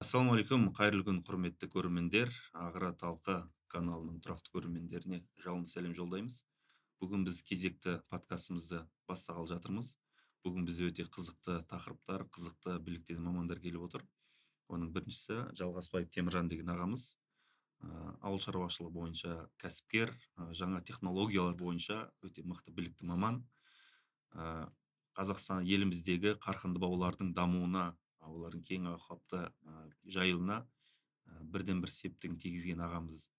Ассалаумағалейкум, қайырлы күн құрметті көрермендер. Ағра Талқа каналының тұрақты көрермендеріне жалынды сәлем жолдаймыз. Бүгін біз кезекті подкастымызды бастағалы жатырмыз. Бүгін біз өте қызықты тақырыптар, қызықты білікті мамандар келіп отыр. Оның біріншісі Жалғасбаев Теміржан деген ағамыз. Ауыл шаруашылығы бойынша кәсіпкер, жаңа технологиялар бойынша өте мықты білікті маман. Қазақстан еліміздегі қарқынды баулардың дамуына, олардың кең ауқатты жайылуына бірден бір септігін тигізген ағамыз.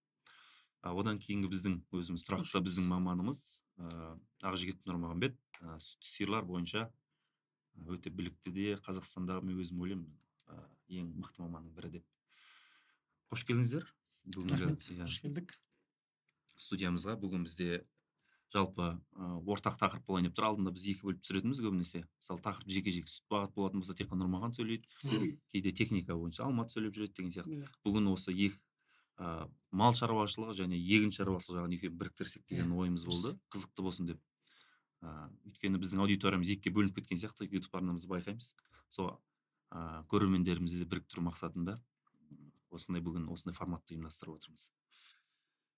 Одан кейінгі біздің өзіміз тұрақты біздің маманымыз Ақжігіт Нұрмағамбет, сүтті сиырлар бойынша өте білікті де Қазақстандағы, мен өзім ойлаймын, ең мықты маманның бірі деп. Қош келдіңіздер. Рахмет, қош келдік. Студиямызға бүгін бізде жалпы ортақ тақырып болайын деп тұр. Алдында біз екі бөліп түсіретінбіз көбінесе. Мысалы тақырып жеке-жеке сүт бағыт болатын болса, тек қана Нұрмахан сөйлейді, кейде техника бойынша Алмат сөйлеп жүреді деген сияқты. Бүгін осы екі мал шаруашылығы және егін шаруашылығы жағын екеуін біріктірсек деген ойымыз болды. Қызықты болсын деп. Өйткені біздің аудиториямыз екіге бөлініп кеткен сияқты, YouTube арнамызды байқаймыз. Сол көрермендерімізді біріктіру мақсатында осындай бүгін осындай форматты ұйымдастырып отырмыз.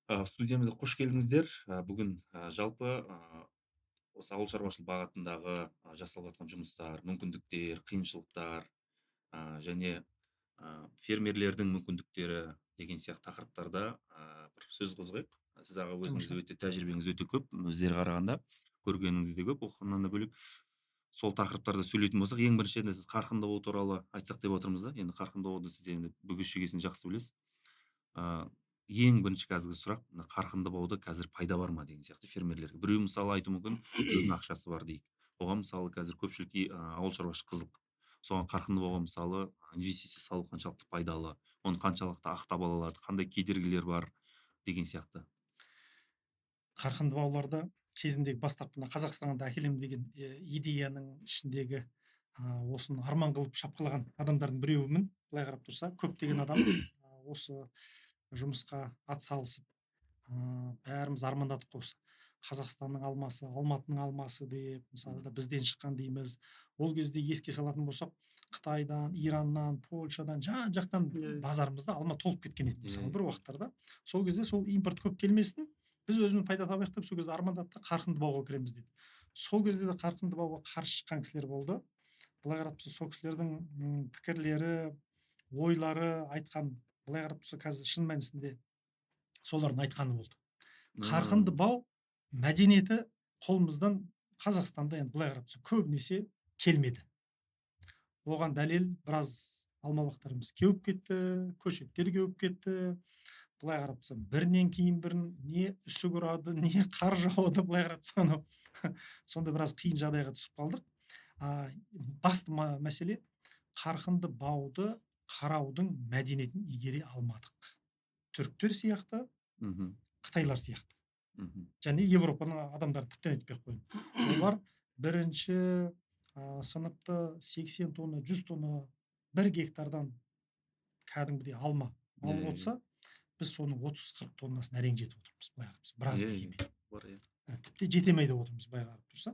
Студиямызға қош келдіңіздер. Бүгін жалпы осы ауыл шаруашылық бағытындағы жасалып жатқан жұмыстар, мүмкіндіктер, қиыншылықтар және фермерлердің мүмкіндіктері деген сияқты тақырыптарда бір сөз қозғайық. Сіз аға өзіңіз өте тәжірибеңіз өте көп, өздері қарағанда көргеніңіз де көп, оқығаннан да бөлек. Сол тақырыптарда сөйлейтін болсақ, ең бірінші енді сіз қарқынды бау туралы айтсақ деп отырмыз да. Енді қарқынды бауды сіз енді бүге-шүгесін жақсы білесіз. Ең бірінші қазіргі сұрақ, қарқынды бауда қазір пайда бар ма деген сияқты фермерлерге. Біреу мысалы айтуы мүмкін, біреудің ақшасы бар дейді. Оған мысалы қазір көпшілік ауыл шаруашылығы қызық. Соған қарқынды бауға мысалы инвестиция салу қаншалықты пайдалы, оны қаншалықты ақтап ала алады, қандай кедергілер бар деген сияқты. Қарқынды бауларда кезіндегі бастапқыда Қазақстанға әкелемін деген идеяның ішіндегі осыны арман қылып шапқылаған адамдардың біреуімін. Былай қарап тұрса, көптеген адам осы жұмысқа атсалысып, бәріміз армандадық осы Қазақстанның алмасы, Алматының алмасы деп, мысалы да бізден шыққан дейміз. Ол кезде еске салатын болсақ, Қытайдан, Ираннан, Польшадан, жан-жақтан базарымызда алма толып кеткен еді. Мысалы бір уақыттарда сол кезде сол импорт көп келмесін, біз өзіміз пайда табайық деп сол кезде армандадық, қарқынды бауға кіреміз деді. Сол кезде де қарқынды бауға қарсы шыққан кісілер болды. Былай қарап тұрса, сол кісілердің пікірлері, ойлары, айтқан, былай қарап тұрса, қазір шын мәнісінде солардың айтқаны болды. Қарқынды бау мәдениеті қолымыздан Қазақстанда енді былай қарап тұрса көбінесе келмеді. Оған дәлел біраз алма бақтарымыз кеуіп кетті, көшеттер кеуіп кетті. Былай қарап тұрсам, бірінен кейін бірін не үсік ұрады, не қар жауады, былай қарап тұрсам, сонда біраз қиын жағдайға түсіп қалдық. Басты мәселе қарқынды бауды қараудың мәдениетін игере алмадық. Түріктер сияқты, Қытайлар сияқты. Және Европаның адамдары тіптен айтпай ақ қояйын. Олар бірінші сыныпты 80 тонна, 100 тонна 1 гектардан кәдімгідей алма алып отырса, біз соның 30-40 тоннасын әрең жетіп отырмыз, былай қарап тұрса, біраз егемен. Тіпті жетемей деп отырмыз, былай қарап тұрса.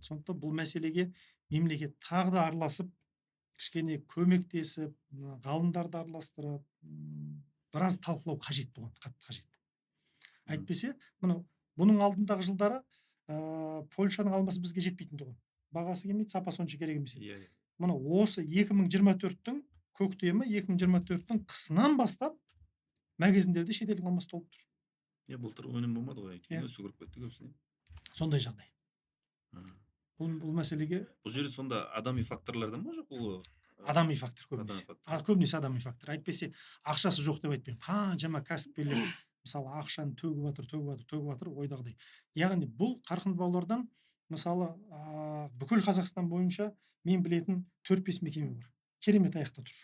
Сондықтан бұл мәселеге мемлекет тағы да араласып, кішкене көмектесіп, ғалымдарды араластырып, біраз талқылау қажет болған, қатты қажет. Әйтпесе, бұның алдындағы жылдары Польшаның алмасы бізге жетпейтін тұғын. Бағасы келмейді, сапасы онша керек емес. Осы 2024-тің көктемі, 2024-тің қысынан бастап магазиндерде шетелдің алмасы толып тұр. Былтыр өнім болмады ғой, кейін өсу көріп кетті көбісіне. Сондай жағдай. Бұл мәселеге... Бұл жерде сонда адами факторлардан ба жоқ ол? Адами фактор көбінесе. Көбінесе адами фактор. Әйтпесе, ақшасы жоқ деп айтпаймын. Қаншама кәсіпкерлер мысалы ақшаны төгіп жатыр ойдағыдай. Яғни бұл қарқынды баулардан мысалы бүкіл Қазақстан бойынша мен білетін 4-5 мекеме бар. Керемет аяқта тұр.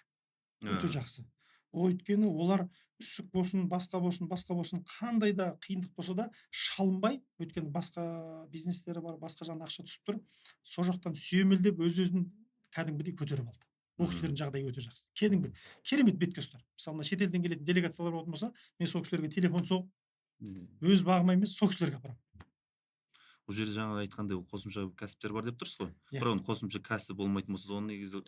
Өте жақсы. Өйткені олар үсік болсын, басқа болсын, қандай да қиындық болса да шалынбай, өйткені басқа бизнестері бар, басқа жағынан ақша түсіп тұр, сол жақтан сүйемелдеп өз-өзін кәдімгідей көтеріп алды. Ол кісілердің жағдайы өте жақсы. Керемет бетке ұстар. Мысалы, шетелден келетін делегациялар болатын болса, мен сол кісілерге телефон соғып, өз бағыма емес, сол кісілерге апарамын. Бұл жерде жаңа айтқандай қосымша кәсіптер бар деп тұрсыз ғой. Бірақ оның қосымша кәсіп болмайтын болса, оны негізі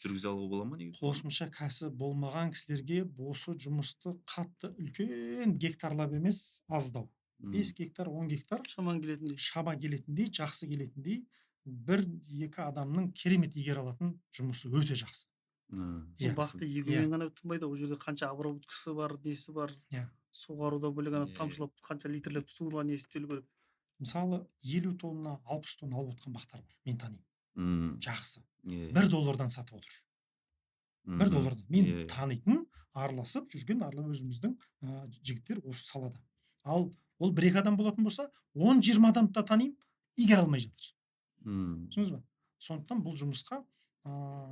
жүргізе алуға бола ма негізі? Қосымша кәсіп болмаған кісілерге осы жұмысты қатты үлкен гектарлап емес, аздау. 5 гектар, 10 гектар шаман келетіндей. шама келетіндей, жақсы келетіндей, 1-2 адамның керемет игере алатын жұмысы өте жақсы. Бұл бақты егумен ғана тынбайды, ол жерде қанша обработкасы бар, несі бар, Иә. суғаруда бөлек ана Иә. тамшылап қанша литрлеп суға не істелу керек. Мысалы 50 тонна, 60 тонна алып отқан бақтар бар, мен танимын. Жақсы. Иә. $1 сатып отыр. $1. Мен танитын, араласып жүрген өзіміздің жігіттер осы салада. Ал ол 1-2 адам болатын болса, 10-20 адамды да танимын, игере алмай жатыр. Түсіндіңіз ба? Сондықтан бұл жұмысқа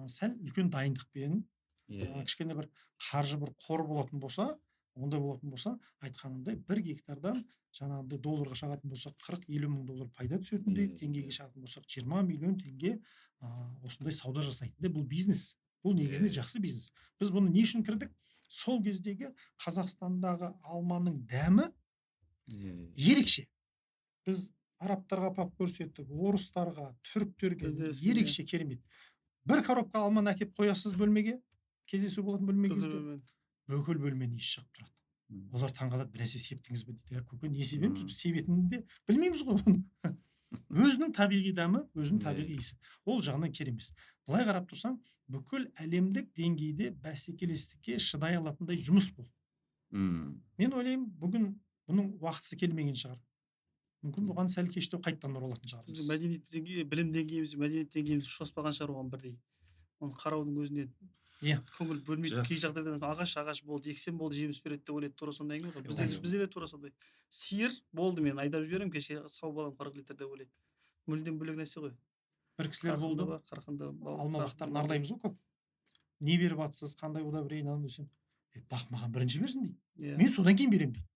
сәл үлкен дайындықпен, кішкене бір қаржы бір қор болатын болса, ондай болатын болса, айтқанымдай 1 гектардан жаңағыдай долларға шығатын болсақ, 40-50 мың доллар пайда түсетіндей, теңгеге шығатын болсақ, 20 миллион теңге осындай сауда жасайтындай, бұл бизнес. Бұл негізінде жақсы бизнес. Біз бұны не үшін кірдік? Сол кездегі Қазақстандағы алманың дәмі ерекше. Біз арабтарға апарып көрсеттік, орыстарға, түріктерге ерекше керемет. Бір коробка алманы әкеп қоясыз бөлмеге, кездесу болатын бөлмеге кезде, бүкіл бөлмені иіс шығып тұрады. Олар таңғалады, бір нәрсе септіңіз бе дейді. Көке, не себеміз? Біз себетінін де білмейміз ғой оны. Өзінің табиғи дәмі, өзінің табиғи иісі. Ол жағынан керемес. Былай қарап тұрсаң, бүкіл әлемдік деңгейде бәсекелестікке шыдай алатындай жұмыс бұл. Мен ойлаймын, бүгін бұның уақытысы келмеген шығар. Мүмкін бұған сәл кештеу қайттан оралатын шығар. Біздің мәдениет деңгейі, білім деңгейіміз, мәдениет деңгейіміз ұштаспаған шығар оған бірдей. Оны қараудың өзіне көңіл бөлмейді. Кей жағдайда ағаш болды, ексен болды, жеміс береді деп ойлайды, тура сондай әңгіме ғой. Бізде де тура сондай. Сиыр болды, мен айдап жіберемін, кеше сау балам 40 литр деп ойлайды. Мүлдем бөлек нәрсе ғой. Бір кісілер болды, Қарқынды алма бақтарын аралаймыз ғой көп. Не беріп атсыз, қандай ода берейін алып десем, бақ маған бірінші берсін дейді. Мен содан кейін беремін дейді.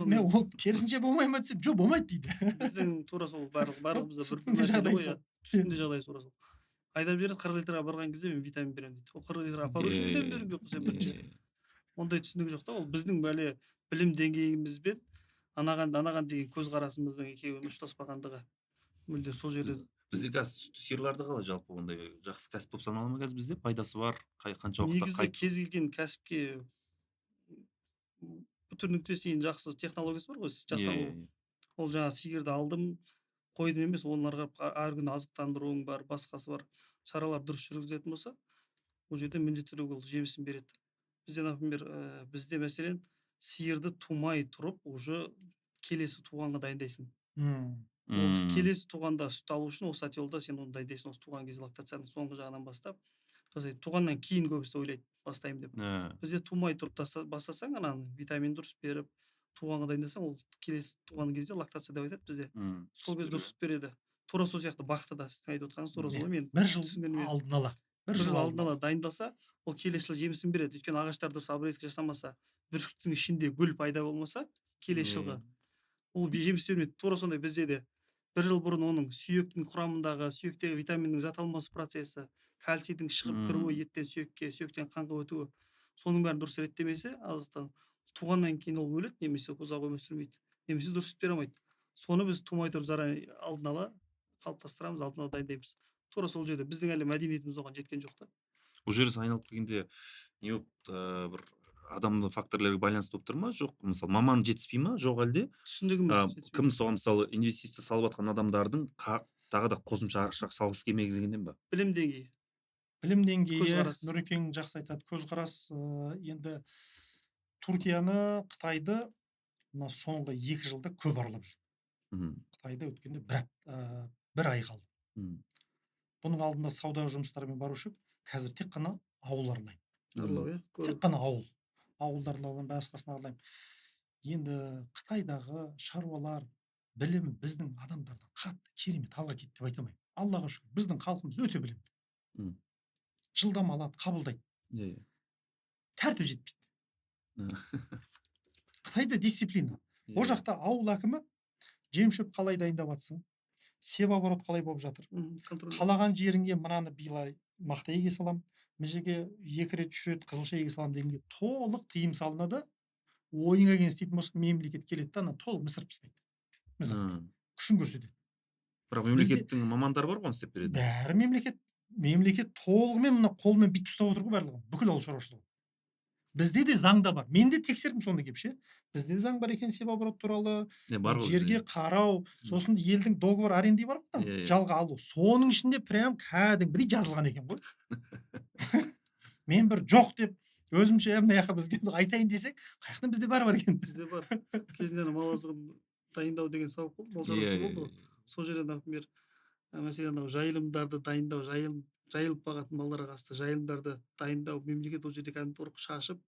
Мен ол керісінше болмай ма десем, жоқ болмайды дейді. Біздің тура сол барлығымызда бір нәрсе ғой. Түсінде жағдай тура сол. Айдап жібереді, 40 литрға барған кезде мен витамин беремін дейді. Ол 40 литрға апару үшін витамин беруім керек сен бірінші. Ондай түсінігі жоқ та, ол біздің бәле білім деңгейімізбен анаған деген көзқарасымыздың екеуінің ұштаспағандығы. Мүлде сол жерде бізде қазір сиырларды қалай жалпы ондай жақсы кәсіп болып санала ма қазір бізде? Пайдасы бар, қанша уақытта негізі кез келген кәсіпке бүтін нүктесіне дейін жақсы технологиясы бар ғой жасалу. Ол жаңа сиырды алдым, қойдым емес, оларға әр күн азықтандыруың бар, басқасы бар. Шаралар дұрыс жүргізетін болса, ол жерде міндетті түрде ол жемісін береді. Бізде, например, бізде мәселен сиырды тумай тұрып, уже келесі туғанға дайындайсың. Келесі туғанда сүт алу үшін осы ателда сен оны дайындайсың, осы туған кезде лактацияның соңғы жағынан бастап, туғаннан кейін көбісі ойлайды, бастаймын деп. Бізде тумай тұрып бастасаң, ананы витамин дұрыс беріп, туғанға дайындасаң, ол келесі туған кезде лактация деп айтады бізде. Сол кезде дұрыс береді. Тура сол сияқты бақты да сіздің айтып отырғаныңыз тура сол. Мен бір жыл алдын ала. Бір жыл алдын ала дайындалса, ол келесі жыл жемісін береді. Өйткені ағаштар дұрыс обрезка жасамаса, бүршіктің ішінде гүл пайда болмаса, келесі жылғы ол жеміс бермейді. Тура сондай бізде де бір жыл бұрын оның сүйектің құрамындағы, сүйектегі витаминнің зат алмасу процесі, кальцийдің шығып кіруі, еттен сүйекке, сүйектен қанға өтуі, соның бәрін дұрыс реттемесе, азықтан туғаннан кейін ол өледі, немесе ұзақ өмір сүрмейді, немесе дұрыс сүт бере алмайды. Соны біз тумай тұрып заранее алдын ала қалыптастырамыз, алдын ала дайындаймыз. Тура сол жерде біздің әлі мәдениетіміз оған жеткен жоқ та. Бұл жерде айналып келгенде не болып бір адамды факторлерге байланысты болып тұр ма, жоқ, мысалы маман жетіспей ма, жоқ әлде кім соған мысалы инвестиция салып жатқан адамдардың тағы да қосымша ақша салғысы келмегеннен ба? Білім деңгейі. Білім деңгейі, Нұрекең жақсы айтады, көзқарас. Енді Түркияны, Қытайды соңғы 2 жылда көп аралап жүр. Қытайда өткенде бір ай қалды. Бұның алдында сауда жұмыстарымен барушы, қазір тек қана ауыл аралаймын. Тек қана ауыл. Ауылдарлардан басқасына аралаймын. Енді Қытайдағы шаруалар, білім біздің адамдардан қатты керемет алға кетті деп айтамаймын. Аллаға шүкір, біздің халқымыз өте білімді. Жылдам алады, қабылдайды. Тәртіп жетпейді. Қытайда дисциплина. О жақта ауыл әкімі жем-шөп қалай дайындап жатсың, себу-оборот қалай болып жатыр. Қалаған жеріңе мынаны билай мақта еге салам, мына жерге 2 рет 3 рет қызылша еге салам дегенге толық тыйым салынады. Ойыңа келген істейтін болса, мемлекет келеді да, толық мысырып тастайды. Күшін көрсетеді. Бірақ мемлекеттің мамандары бар ғой, істеп береді. Бәрі мемлекет мемлекет толығымен мына қолмен бүйтіп ұстап отыр ғой барлығын, бүкіл ауыл шаруашылығы. Бізде де заңда бар. Мен де тексердім сонда келіп ше. Бізде де заң бар екен сеп оборот туралы, бар ғой жерге бізде. қарау, сосын елдің договор аренди бар ғой там, Иә, иә. жалға алу. Соның ішінде прям кәдімгідей жазылған екен ғой. Мен бір жоқ деп өзімше мына жаққа бізге айтайын десек, қаяқтан бізде бар екен. Бізде бар. Кезінде мал азығын дайындау деген сабақ болды. Мал Иә, шаруашылығы иә, болды ғой. Сол жерде, например, мәселен анау жайылымдарды дайындау, жайылып бағатын малдарға қатысты жайылымдарды дайындау, мемлекет ол жерде кәдімгі ұрық шашып,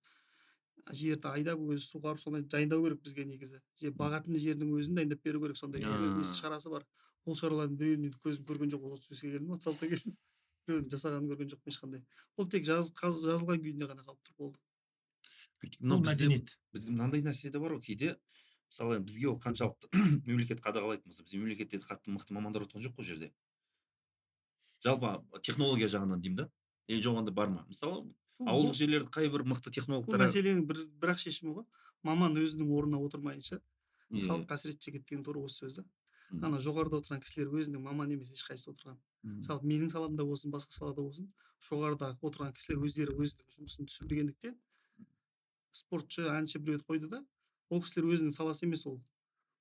жерді айдап өзі суғарып сондай дайындау керек бізге негізі. Бағатын жердің өзін дайындап беру керек, сондай несі шарасы бар. Ол шаралардың біреуін енді көзім көрген жоқ, 35-ке келдім, 36-та келдім. Біреуін жасағанын көрген жоқпын ешқандай. Ол тек жазылған күйінде ғана қалып тұр болды. Бұл мәдениет. Бізде мынандай нәрсе де бар ғой, кейде мысалы бізге ол қаншалықты мемлекет қадағалайды болса, біз мемлекетте қатты мықты мамандар отқан жоқ қой жерде. Жалпы технология жағынан деймін да. Жоқ онда бар ма? Мысалы ауылдық жерлерде қай бір мықты Бұл технологтар мәселенің бір-ақ шешімі ғой. Маман өзінің орнына отырмайынша халық қасірет шегеді деген тура осы сөз да. Ана жоғарыда отырған кісілер өзінің маман емес ешқайсысы отырған. Жалпы менің саламда болсын, басқа салада болсын, жоғарыда отырған кісілер өздері өзінің жұмысын түсінбегендіктен спортшы, әнші біреуді қойды да, ол кісілер өзінің саласы емес ол.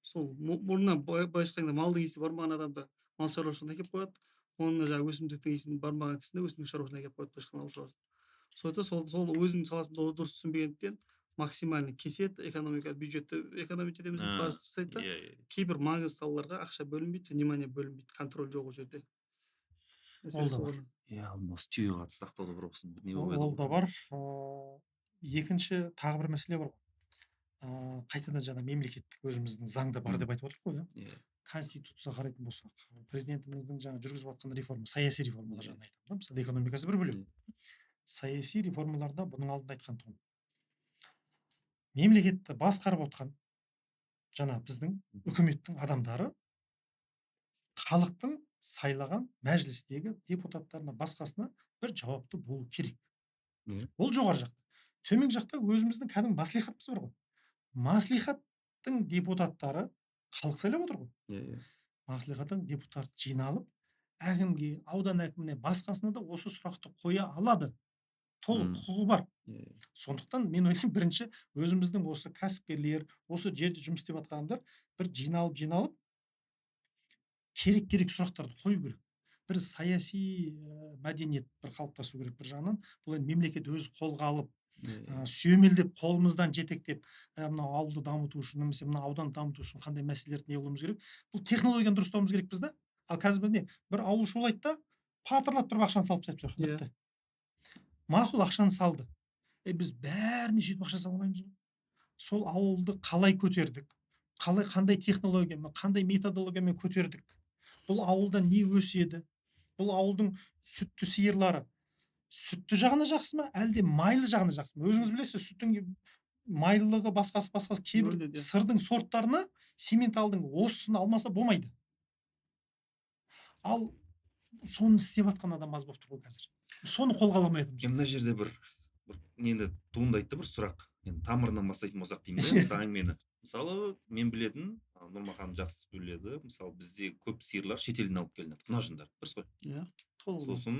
Сол мұрнына былайша айтқанда малдың иісі бармаған адамды мал шаруашылығына әкеліп қояды. Оның жаңағы өсімдіктің иісін бармаған кісіні өсімдік шаруашылығына әкеліп қояды, былайша айтқанда ауыл шаруашылығы. Сол өзінің саласын дұрыс түсінбегендіктен максимально кеседі, экономика, бюджетті экономить етеміз деп қарсы жасайды да. Кейбір маңызды салаларға ақша бөлінбейді, внимание бөлінбейді, контроль жоқ ол жерде. Ол да бар. Осы түйеге қатысты ақтауда бір оқысын. Ол да бар. Екінші тағы бір мәселе бар ғой. Қайтадан жаңа мемлекеттік өзіміздің заңда бар деп айтып отырмық қой, иә. Конституцияға қарайтын болсақ, президентіміздің жаңа жүргізіп жатқан реформа, саяси реформалар жағын айтамын. Мысалы экономикасы бір бөлек. Саяси реформаларда бұның алдында айтқан тұғым. Мемлекетті басқарып отқан жаңа біздің үкіметтің адамдары халықтың сайлаған мәжілістегі депутаттарына, басқасына бір жауапты болу керек. Ол жоғары жақта. Төмен жақта өзіміздің кәдімгі маслихатымыз бар ғой. Маслихаттың депутаттары халық сайлап отыр ғой. Маслихаттың депутаты жиналып, әкімге, аудан әкіміне, басқасына да осы сұрақты қоя алады. Толық құқығы бар. Сондықтан мен ойлаймын, бірінші өзіміздің осы кәсіпкерлер, осы жерде жұмыс істеп жатқандар бір жиналып керек сұрақтарды қою керек. Бір саяси мәдениет бір қалыптасу керек бір жағынан. Бұл енді мемлекет өзі қолға алып, сүйемелдеп, қолымыздан жетектеп, мына ауылды дамыту үшін, немесе мына ауданды дамыту үшін қандай мәселелерді не қылуымыз керек? Бұл технологияны дұрыстауымыз керекпіз да. Ал қазір біз не? Бір ауыл шулайды да, патырлап тұрып ақшаны салып тастап қойды. Мақұл, ақшаны салды. Біз бәріне сөйтіп ақша салмаймыз ғой. Сол ауылды қалай көтердік? Қандай технологиямен, қандай методологиямен көтердік? Бұл ауылда не өседі? Бұл ауылдың сүтті сиырлары сүтті жағына жақсы ма, әлде майлы жағына жақсы ма? Өзіңіз білесіз, сүттің майлылығы басқасы кейбір сырдың сорттарына симменталдың осыны алмаса болмайды. Ал соны істеп жатқан адам аз болып тұр ғой қазір. Соны қолға ала алмай жатырмыз. Мына жерде бір енді туындайды бір сұрақ. Енді тамырынан бастайтын болсақ деймін да, мысалы әңгімені. Мысалы, мен білетін, Нұрма ханым жақсы біледі, мысалы бізде көп сиырлар шетелден алып келінеді, құнажындар, дұрыс қой? Иә, сосын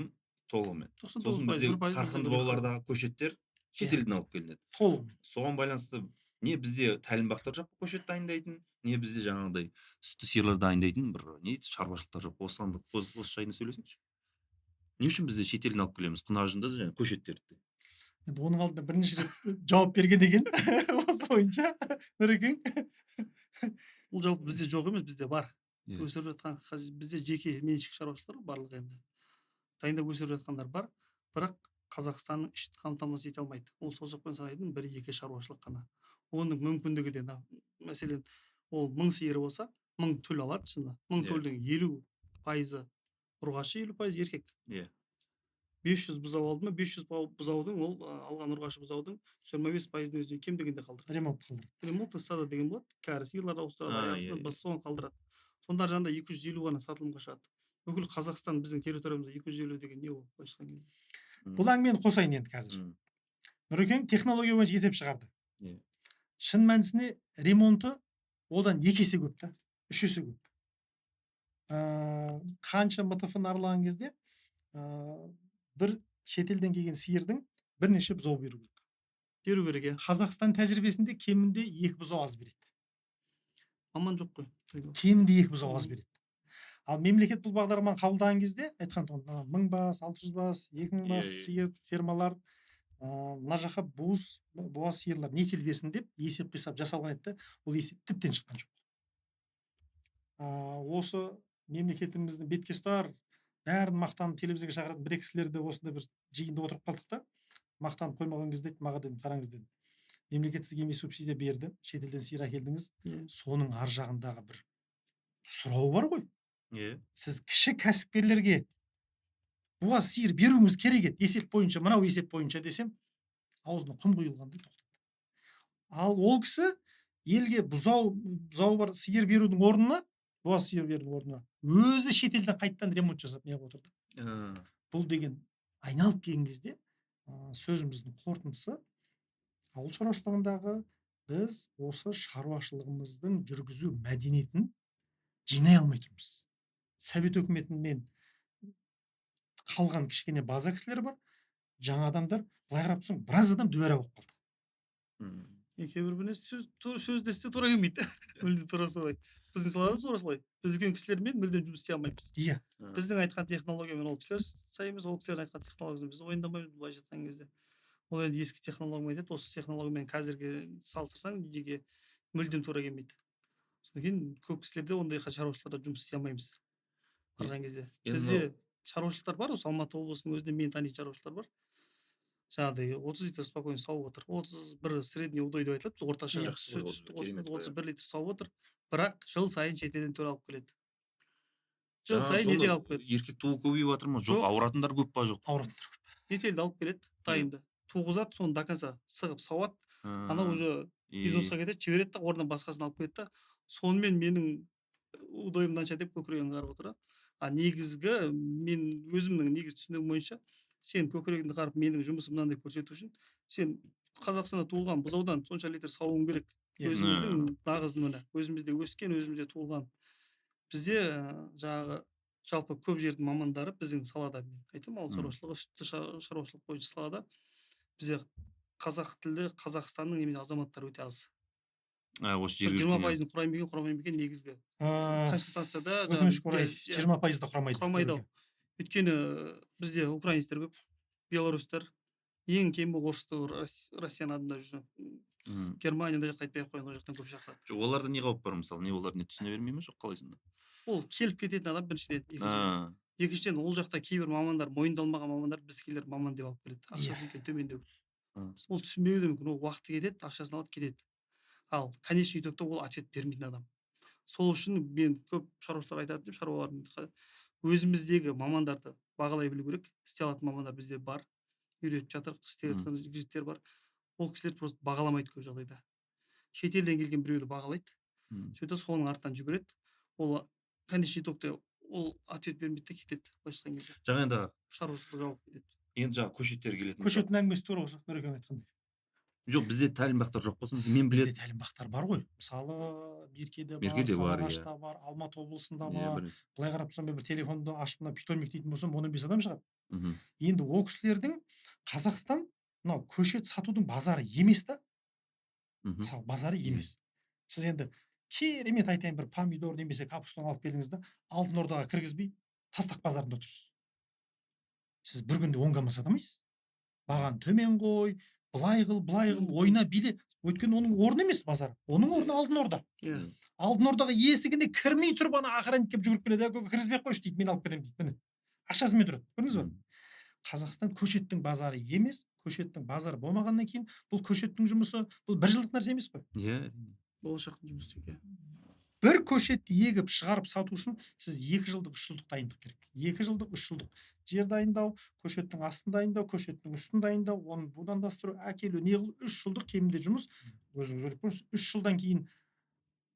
толығымен. 99% Сосын бізде қарқынды баулардағы көшеттер шетелден алып келінеді. Толығымен. Соған байланысты не бізде тәлімбақтар жоқ көшет дайындайтын, не бізде жаңағыдай сүтті сиырлар дайындайтын бір не шаруашылықтар жоқ. Осы жайында сөйлесеңізші. Не үшін бізде шетелден алып келеміз құнажынды және көшеттерді? Енді оның алдында бірінші рет жауап берген екен осы бойынша Нұрекең. Бұл жалпы бізде жоқ емес, бізде бар. Өсіріп жатқан бізде жеке меншік шаруашылықтар барлығы енді дайындап өсіріп жатқандар бар, бірақ Қазақстанның ішін қамтамасыз ете алмайды. Ол созақпен санайтын 1-2 шаруашылық қана. Оның мүмкіндігі де, мәселен, ол 1000 сиыры болса, 1000 түл алады шынында. 1000 төлдің 50% ұрғашы, 50% еркек. 500 бұзау алды ма, 500 бұзаудың, ол алған ұрғашы бұзаудың 25%-ның өзіне кем дегенде қалдырады. Ремонт стада деген болады. Кәрі сиырлар ауыстырады, аясынан соған қалдырады. Сонда жанында 250 ғана сатылымға шығады. Бүкіл Қазақстан біздің территориямызда 250 деген не ол? Бұл әңгімені қосайын енді қазір. Нұрекең технология бойынша есеп шығарды. Шын мәнісінде ремонты одан 2 есе көп та, 3 есе көп. Қанша МТФ-ны аралаған кезде бір шетелден келген сиырдың бірнеше бұзау беру керек. беру керек иә. Қазақстан тәжірибесінде кемінде 2 бұзау аз береді. Маман жоқ қой. Кемінде 2 бұзау аз береді. Ал мемлекет бұл бағдарламаны қабылдаған кезде айтқан 1000 бас, 600 бас, 2000 бас сиыр фермалар мына жаққа буаз сиырлар нетел берсін деп есеп қисап жасалған еді. Ол есеп тіптен шыққан жоқ. Осы мемлекетіміздің бетке ұстар бәрін мақтанып телевизорға шақыратын бір-екі кісілерді осындай бір жиында отырып қалдық та, мақтанып қоймаған кезде маған дедім, қараңыз дедім. Мемлекет сізге субсидия берді, шетелден сиыр әкелдіңіз. Соның ар жағындағы бір сұрау бар ғой. Сіз кіші кәсіпкерлерге буаз сиыр беруіңіз керек еді, есеп бойынша, мынау есеп бойынша десем, аузына құм құйылғандай тоқтады. Ал ол кісі елге бұзау бар сиыр берудің орнына, буаз сиыр берудің орнына өзі шетелден қайттан ремонт жасап неғып отырды. Бұл деген айналып келген кезде сөзіміздің қорытындысы, ауыл шаруашылығындағы біз осы шаруашылығымыздың жүргізу мәдениетін жинай алмай тұрмыз. Совет өкіметінен қалған кішкене база кісілер бар. Жаңа адамдар былай қарап тұрсаң, біраз адам дүбәра болып қалды. Кейбір сөз десте тура келмейді. Мүлде тура солай. Біздің салада тура солай. Біз үлкен кісілермен мүлдем жұмыс істей алмаймыз. Иә. Біздің айтқан технологиямен ол кісілер саймыз, ол кісілердің айтқан технологиясын біз ойындамаймыз былай жатқан кезде. Ол енді ескі технология айтады, осы технологиямен қазірге салыстырсаң неге мүлдем тура келмейді. Содан кейін көп кісілерде ондай шаруашылықта жұмыс істей алмаймыз. Барған кезде. Бізде шаруашылықтар бар, осы Алматы облысының өзінде мен танитын шаруашылықтар бар. Жаңағыдай 30 литр спокойно сауып отыр. 31 средний удой деп айтылады, орташа сүт 31 литр сауып отыр. Бірақ жыл сайын шетелден төр алып келеді. Жыл сайын нетел алып келеді. Еркек туу көбейіп жатыр ма? Жоқ, ауыратындар көп па? Жоқ. Ауыратындар көп. Нетелді алып келеді, дайынды. Туғызады, соны до конца сығып сауады. Ана уже бизнесқа кетеді, жібереді да, орнынан басқасын алып келеді да. Сонымен менің удойым мынанша деп көкірегін қарап отыр. Негізгі мен өзімнің негізгі түсінігім бойынша сен көкірегіңді қарап менің жұмысым мынандай көрсету үшін сен Қазақстанда туылған бұзаудан сонша литр сауың керек. Өзіміздің нағыз мына өзімізде өскен, өзімізде туылған. Бізде жаңағы жалпы көп жердің мамандары біздің салада, мен айтамын, ауыл шаруашылығы, сүтті шаруашылық бойынша салада бізде қазақ тілді Қазақстанның немен азаматтары өте аз. Осы жерге 20% құрамай екен негізгі. Консультацияда өкінішке орай 20% да құрамайды. Құрамайды. Өйткені бізде украинецтер көп, белорустар, ең кемі орысты Россияның адында жүрген. Германияда жақта айтпай ақ қойған, ол жақтан көп шақырады. Жоқ, оларда не қауіп бар мысалы? Не олар не түсіне бермей ме, жоқ қалай сонда? Ол келіп кететін адам біріншіден, екіншіден ол жақта кейбір мамандар, мойындалмаған мамандар біздікілер маман деп алып келеді. Ақшасы екен төмендеу. Ол түсінбеуі де мүмкін, ол уақыты кетеді, ақшасын алады, кетеді. Ал конечный итогта ол ответ бермейтін адам. Сол үшін мен көп шаруашылар айтады деп, шаруалардың өзіміздегі мамандарды бағалай білу керек. Істей алатын мамандар бізде бар, үйретіп жатыр, істеп жатқан жігіттер бар. Ол кісілер просто бағаламайды көп жағдайда. Шетелден келген біреуді бағалайды, сөйтіп соның артынан жүгіреді. Ол конечный итогта ол ответ бермейді де кетеді. Былайша айтқан кезде. Жаңа енді шаруашылық жауап кетеді. Енді жаңа көшеттер келетін. Көшеттің әңгімесі тура осы Нұрекең айтқандай. Жоқ, бізде тәлімбақтар жоқ болсын, мен біледі. Бізде тәлімбақтар бар ғой. Мысалы, Меркеде бар, Сарыағашта бар, Алматы облысында бар. Былай қарап тұрсам, бір телефонды ашып мына питомник дейтін болсам, 15 адам шығады. Енді ол кісілердің Қазақстан мынау көшет сатудың базары емес та. Мысалы, базары емес. Сіз енді керемет айтайын, бір помидор немесе капустаны алып келдіңіз да, Алтын Ордаға кіргізбей, Тастақ базарында отырсыз. Сіз бір күнде оңға сатамайсыз. Баған төмен қой, былай қыл, ойна биле. Өйткені оның орны емес базар. Оның орны Алтын Орда. Алтын Ордаға есігіне кірмей тұрып, ана охранник келіп жүгіріп келеді, кіргізбей ақ қойшы дейді, мен алып кетемін дейді. Міне. Ақшасымен тұрады. Көрдіңіз бе? Қазақстан көшеттің базары емес, көшеттің базары болмағаннан кейін, бұл көшеттің жұмысы, бұл бір жылдық нәрсе емес қой. Иә. Болашақтың жұмысы деп. Бір көшетті егіп шығарып сату үшін сіз 2 жылдық, 3 жылдық дайындық керек. 2 жылдық, 3 жылдық жер дайындау, көшеттің астын дайындау, көшеттің үстін дайындау, оны будандастыру, әкелу, неғыл 3 жылдық кемінде жұмыс. Өзіңіз ойлап көріңіз, 3 жылдан кейін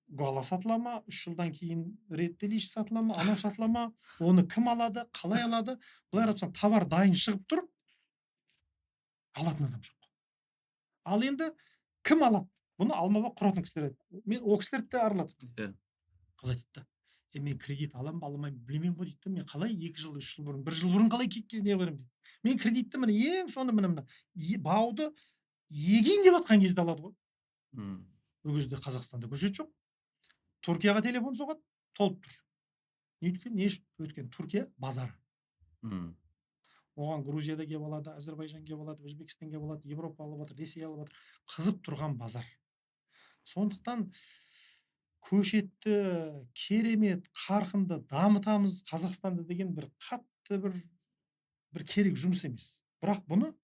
гуала сатыла ма, 3 жылдан кейін реттелиш сатыла ма, анау сатыла ма, оны кім алады, қалай алады? Былай қарасаң, товар дайын шығып тұр, алатын адам жоқ. Ал енді кім алады? Бұны алмаба құратын кісілер еді. Мен о кісілерді де араладық. Қалай дейді? мен кредит аламын ба алмаймын білмеймін ғой дейді. Мен қалай 2 жыл 3 жыл бұрын 1 жыл бұрын қалай не қылармын дейді. Мен кредитті міне ең соңында мына бауды егейін деп жатқан кезде алады ғой. Ол кезде Қазақстанда көшет жоқ. Түркияға телефон соғады, толып тұр. Не үшін? Өйткені Түркия базар. Оған Грузияда келіп алады, Әзербайжан келіп алады, Өзбекстан келіп алады, Европа алып жатыр, Ресей алып жатыр. Қызып тұрған базар. Сондықтан көшетті керемет қарқынды дамытамыз Қазақстанда деген бір қатты бір керек жұмыс емес. Бірақ бұны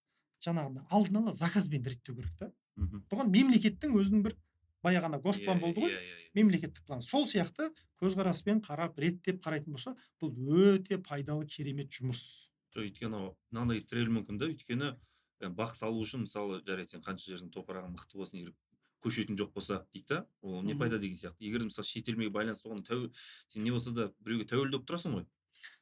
жаңағында алдын ала заказбен реттеу керек та. Бұған мемлекеттің өзінің бір баяғана госплан болды ғой, мемлекеттік план. Сол сияқты көзқараспен қарап, реттеп қарайтын болса, бұл өте пайдалы керемет жұмыс. Өйткені мынандай тірелу мүмкін да, өйткені бақ салу үшін мысалы жарайды сен қанша жердің топырағың мықты болсын, егер көшетің жоқ болса дейді да, ол не пайда деген сияқты. Егер мысалы шетелмен байланысты оған сен не болса да біреуге тәуелді болып тұрасың ғой.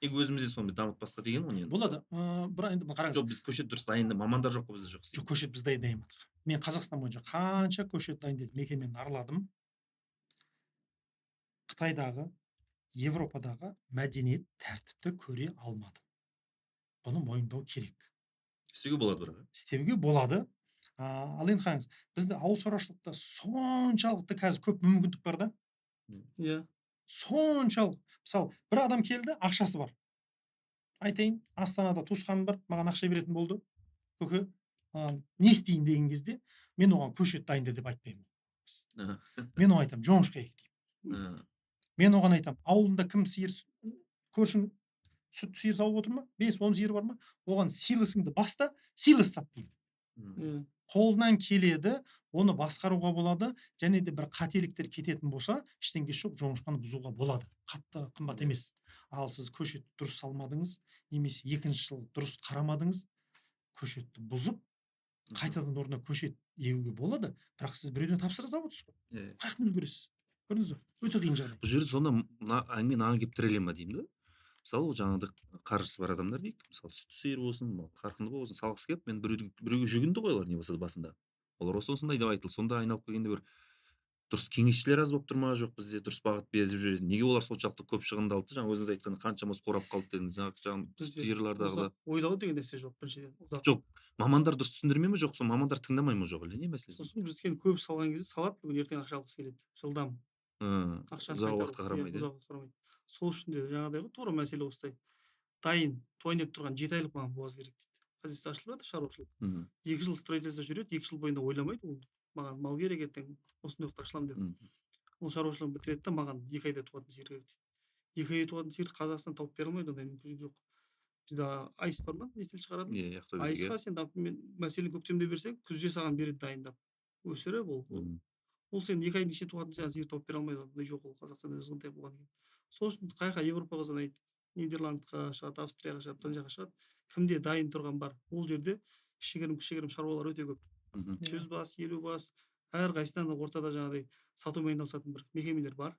Неге өзімізде соны дамытпасқа деген ғой. Болады. Бірақ енді қараңыз. Жоқ, біз көшет дұрыс дайындап, мамандар жоқ қой бізде жоқ. Жоқ, көшет біз дайындаймадық. Мен Қазақстан бойынша қанша көшет дайындадым, мекемені араладым. Қытайдағы, Европадағы мәдениет тәртіпті көре алмадым. Бұны мойындау керек. Істеуге болады бірақ. Істеуге болады. Ал енді қараңыз, бізде ауыл шаруашылықта соншалықты қазір көп мүмкіндік бар да. Иә. Соншалық. Мысалы, бір адам келді, ақшасы бар. Айтайын, Астанада туысқаным бар, маған ақша беретін болды. Көке, не істейін деген кезде, мен оған көшет дайында деп айтпаймын. Мен оған айтамын, жоңышқа ек деймін. Мен оған айтамын, ауылында кім сиыр, көршің сүт сиыр сауып отыр ма? 5-10 сиыр бар ма? Оған силосыңды баста, силос сат деймін. Қолынан келеді, оны басқаруға болады, және де бір қателіктер кететін болса, ештеңе жоқ, жоңышқаны бұзуға болады. Қатты қымбат емес. Ал сіз көшетті дұрыс салмадыңыз, немесе екінші жыл дұрыс қарамадыңыз, көшетті бұзып, қайтадан орнына көшет егуге болады, бірақ сіз біреуден тапсырыс алып отырсыз ғой. Қаяқтан үлгересіз? Көрдіңіз бе? Өте қиын жағдай. Бұл жерде сонда әңгіме мынаған келіп тіреле ма деймін да. Мысалы жаңағыдай қаржысы бар адамдар дейік, мысалы сүтті сиыр болсын, қарқынды болсын, салғысы келіп, мен біреуге жүгінді ғой олар не болса да басында. Олар осындай деп айтылды. Сонда айналып келгенде бір дұрыс кеңесшілер аз болып тұр ма, жоқ бізде дұрыс бағыт беріп жүреді. Неге олар соншалықты көп шығындалды? Жаңа өзіңіз айтқан қаншамыз қурап қалды дедіңіз. Жаңағы сиырлардағы ойлау деген нәрсе жоқ біріншіден. Жоқ, мамандар дұрыс түсіндірмей ме, жоқ, сол мамандар тыңдамай ма, жоқ, не мәселе? Сосын біз көп салған кезде салады, бүгін ертең ақша алғысы келеді. Жылдам. Ұзақ уақытқа қарамайды. Сол үшін де жаңағыдай ғой, тура мәселе осылай. Дайын, тойнеп тұрған 7 айлық маған буаз керек дейді. Хозяйство ашылып жатыр, шаруашылық. 2 жыл строительство жүреді, 2 жыл бойында ойламайды, ол маған мал керек ертең осындай уақытта ашыламын деп. Ол шаруашылығын бітіреді да, маған 2 айда туатын сиыр керек дейді. 2 айда туатын сиыр Қазақстан тауып бере алмайды, ондай мүмкіншілік жоқ. Бізде айс бар ма? Нестен шығарады? Айсқа сен мәселен көктемде берсең, күзде саған береді дайындап. Өсіріп ол сен 2 айдың ішінде туатын саған сиыр тауып бере алмайды, ондай жоқ ол Қазақстанда өзгентай болған кейін. Сол үшін қай Европаға санайды, Нидерландқа шығады, Австрияға шығады, тон жаққа шығады. Кімде дайын тұрған бар, ол жерде кішігірім шаруалар өте көп. 100 бас, 50 бас, әрқайсысынан ортада жаңағыдай сатумен айналысатын бір мекемелер бар.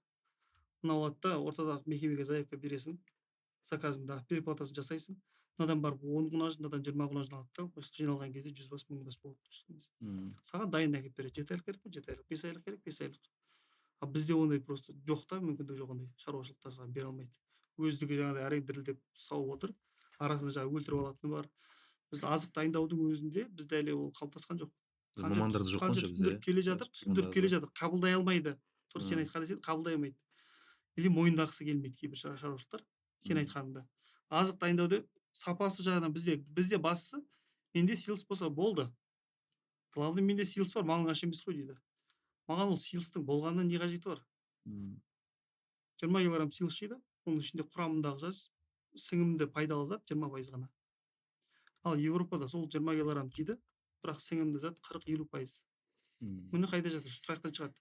Мына алады да, ортадағы мекемеге заявка бересің, заказыңда переплатасын жасайсың. Мынадан барып 10 құнажын, мынадан 20 құнажын алады да, жиналған кезде 100 бас, 1000 бас болып. Саған дайын әкеліп береді. 7 айлық керек пе? 7 айлық, 5 айлық керек, 5 айлық. А бізде ондай просто жоқ та, мүмкіндік жоқ, ондай шаруашылықтар саған бере алмайды. Өздігі жаңағыдай әрең дірілдеп сауып отыр, арасында жаңағы өлтіріп алатыны бар. Біз азық дайындаудың өзінде бізде әлі ол қалыптасқан жоқ. Мамандарды жоқ қанша бізде. Түсіндіріп келе жатыр, қабылдай алмайды. Тура сен айтқан нәрсені қабылдай алмайды. Или мойындағысы келмейді кейбір шаруашылықтар сен айтқаныңда. Азық дайындауда сапасы жағынан бізде бастысы, менде силос болса болды. Главное, менде силос бар, малың аш емес қой дейді. Маған ол силостың болғанынан не қажеті бар? 20 килограмм силос жейді, оның ішінде құрамындағы жас сіңімді пайдалы зат 20% ғана. Ал Европада сол 20 килограмм жейді, бірақ сіңімді зат 40-50%. Мұны қайда жатыр? Сүт қаяқтан шығады?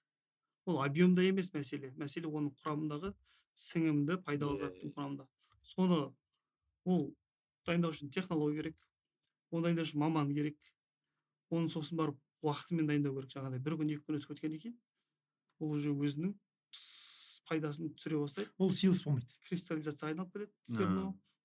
Ол объемда емес мәселе. Мәселе оның құрамындағы сіңімді пайдалы заттың құрамында. Соны ол дайындау үшін технология керек, оны дайындау үшін маман керек. Оны сосын барып уақытымен дайындау керек. Жаңағыдай 1 күн 2 күн өтіп кеткеннен кейін ол уже өзінің пайдасын түсіре бастайды. Ол силос болмайды. Кристаллизацияға айналып кетеді. Зерно.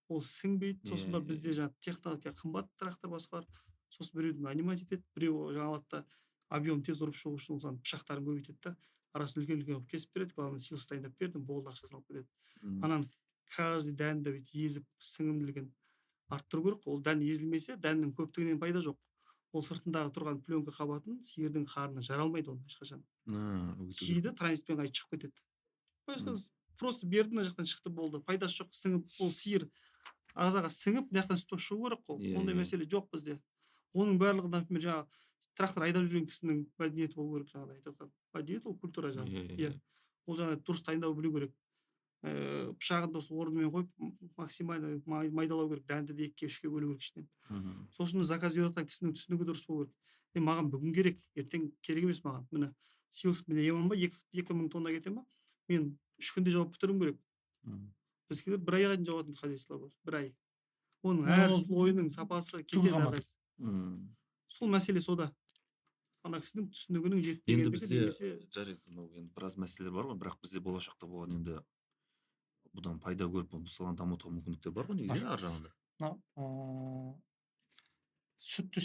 Ол сіңбейді. Сосын барып бізде жаңағы технология қымбат трактор басқалар. Сосын біреуді нанимать етеді, біреу жаңалықта объем тез ұрып шығу үшін оған пышақтарын көбейтеді да. арасын үлкен қылып кесіп береді, главное силос дайындап бердім, болды, ақшасын алып кетеді. Мгм. Анан каждый дәнді бүйтіп езіп сіңімділігін арттыру керек. Ол дән езілмесе, дәннің көптігінен пайда жоқ. Ол сыртындағы тұрған пленка қабатын сиырдың қарнына жара алмайды оны ешқашан. Өту керек. Жейді, транзитпен қайтып шығып кетеді. Просто берді, мына жақтан шықты, болды. Пайдасы жоқ, сіңіп, ол сиыр ағзаға сіңіп, мына жақтан сүт шығу керек қой. Иә, Ондай иә. мәселе жоқ бізде. Оның барлығы, например, жаңағы трактор айдап жүрген кісінің мәдениеті болу керек, жаңағыдай айтып жатқан. Мәдениет ол культура Иә, жаңағы. иә. Иә. Ол жаңағы дұрыс дайындау білу керек. Пышағын да осы орнымен қойып, максимально майдалау керек, дәнді де 2-3-ке бөлу керек ішінен. Мгм. Сосын заказ беріп жатқан кісінің түсінігі дұрыс болу керек. Маған бүгін керек, ертең керек емес маған. Міне силос міне емін ба, 2000 тонна кетем ба? Мен 3 күнде жауап бітіруім керек. Мгм. Біздікілер 1 айға дейін жауатын хозяйстволар бар. 1 ай. Оның Ну, әр ол слойының сапасы түгі кетеді қамады. әрқайсысы. Мгм. Сол мәселе сода. Ана кісінің түсінігінің Енді жетпегендігі бізде немесе жарайды, мынау енді біраз мәселелер бар ғой, бірақ бізде болашақта болған енді бұдан пайда көріп бұл саланы дамытуға мүмкіндіктер бар ғой негізі, ар жағында. мынау сүтті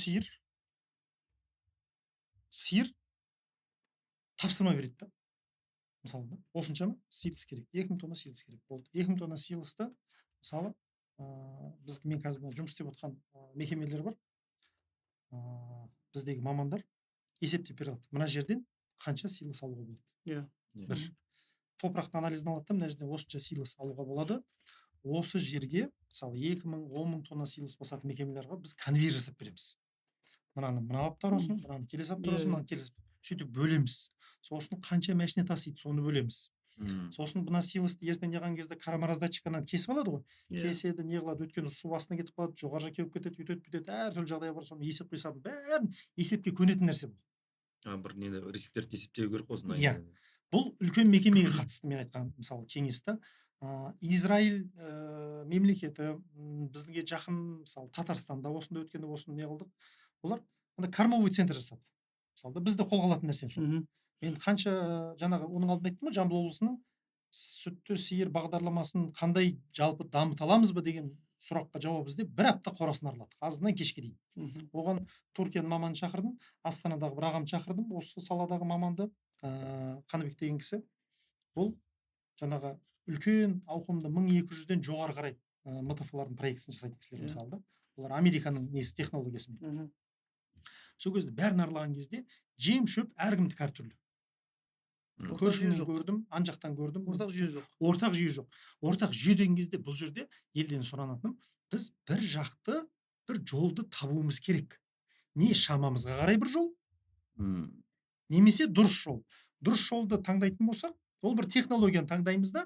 сиыр тапсырма береді да. Мысалы да, осыншама силос керек, 2000 тонна силос керек болды. 2000 тонна силосты мысалы мен қазір жұмыс істеп отқан мекемелер бар. Біздегі мамандар есептеп бере алады. Мына жерден қанша силос алуға болады. иә. Бір топырақтың анализін алады да, мына жерден осынша силос алуға болады. Осы жерге мысалы 2000, 10.000 тонна силос басатын мекемелер бар, біз конвейер жасап береміз. Мынаны мына аптар olsun, мынаны келесі аптар olsun, мынаны келесі. Сөйтіп бөлеміз. Сосын қанша машина тасиды, соны бөлеміз. Сосын мына силосты ертең жиған кезде қарамараздатчиканан кесіп алады ғой. Кеседі, не қылады, өйткені су астына кетіп қалады, жоғары жаққа кеуіп кетеді, өйтеді, бүйтеді, әртүрлі жағдай бар. Соны есеп қисабын бәрін есепке көнетін нәрсе бұл. Бір не рисктерді есептеу керек қой осындай. Иә. Бұл үлкен мекемеге қатысты мен айтқан мысалы кеңесті. Израиль мемлекеті бізге жақын, мысалы Татарстанда осында өткенде осыны не қылдық. Олар кормовой центр жасады. Мысалы бізді қолға алатын нәрсе сол. Мен қанша жаңағы оның алдында айттым ғой, Жамбыл облысының сүтті сиыр бағдарламасын қандай жалпы дамыта аламыз ба деген сұраққа жауап іздеп 1 апта қорасын араладық, азынан кешке дейін. Оған Түркияның маманын шақырдым, Астанадағы бір ағамды шақырдым, осы саладағы маманды, Қаныбек деген кісі. Ол жаңағы үлкен ауқымды 1200-ден жоғары қарай МТФ-лардың проектісін жасайтын кісілер мысалы да. Олар Американың несі технологиясымен. Сол кезде бәрін аралаған кезде жем шөп әркімдікі әртүрлі. Көршімнен көрдім, ан жақтан көрдім. Ортақ жүйе жоқ. Ортақ жүйе жоқ. Ортақ жүйе деген кезде бұл жерде елден сұранатыным, біз бір жақты бір жолды табуымыз керек. Не шамамызға қарай бір жол, немесе дұрыс жол. Дұрыс жолды таңдайтын болсақ, ол бір технологияны таңдаймыз да,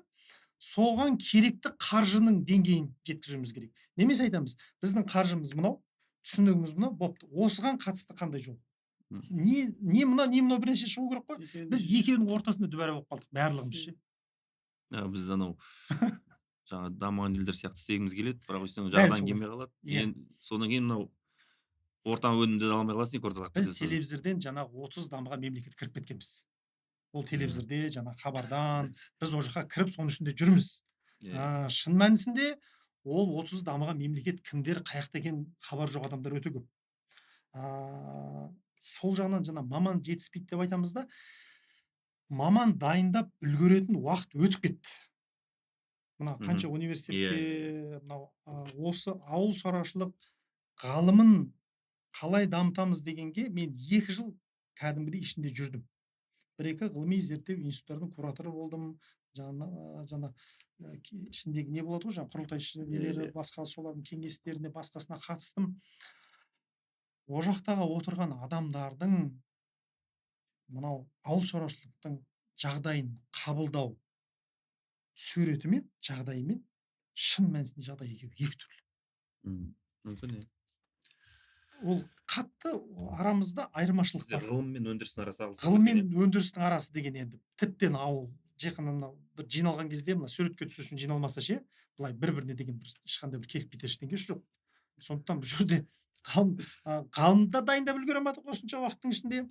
соған керекті қаржының деңгейін жеткізуіміз керек. Немесе айтамыз, біздің қаржымыз мынау, түсінігіміз мынау, бопты. Осыған қатысты қандай жол? Не мынау бірінші шығу керек қой. Біз екеуінің ортасында дүбәрә болып қалдық, барлығымыз ше. Біз анау жаңа дамыған елдер сияқты істегіміз келеді, бірақ өйстен жағдан келмей қалады. Содан кейін мынау орта өнімді аламай қаласың, ортаға. Біз телевизорден жаңағы 30 дамыған мемлекет кіріп кеткенбіз. Ол телевизорде жаңа хабардан біз ол жаққа кіріп соның ішінде жүрміз. Шын мәнісінде ол 30 дамыған мемлекет кімдер, қаяқта екен хабар жоқ адамдар өте көп. Сол жағынан жаңа маман жетіспейді деп айтамыз да, маман дайындап үлгеретін уақыт өтіп кетті. Мына қанша университетте осы ауыл шаруашылық ғалымын қалай дамытамыз дегенге мен 2 жыл кәдімгідей ішінде жүрдім. 1-2 ғылыми зерттеу институттарының кураторы болдым. Жаңа ішіндегі не болады ғой, жаңа құрылтайшы нелері, басқа солардың кеңестеріне, басқасына қатыстым. О жақтағы отырған адамдардың мынау ауыл шаруашылықтың жағдайын қабылдау суретімен, жағдайымен шын мәнісінде жағдай екі түрлі. Мүмкін. Ол қатты арамызда айырмашылық бар. Ғылым мен өндірістің арасы. Ғылым мен өндірістің арасы деген енді тіптен ауыл жақын мынау бір жиналған кезде мына суретке түсу үшін жиналмаса ше, былай бір-біріне деген бір ешқандай бір келіп кетер ештеңе жоқ. Сондықтан бұл жерде ғалымда дайындап үлгере алмадық осынша уақыттың ішінде,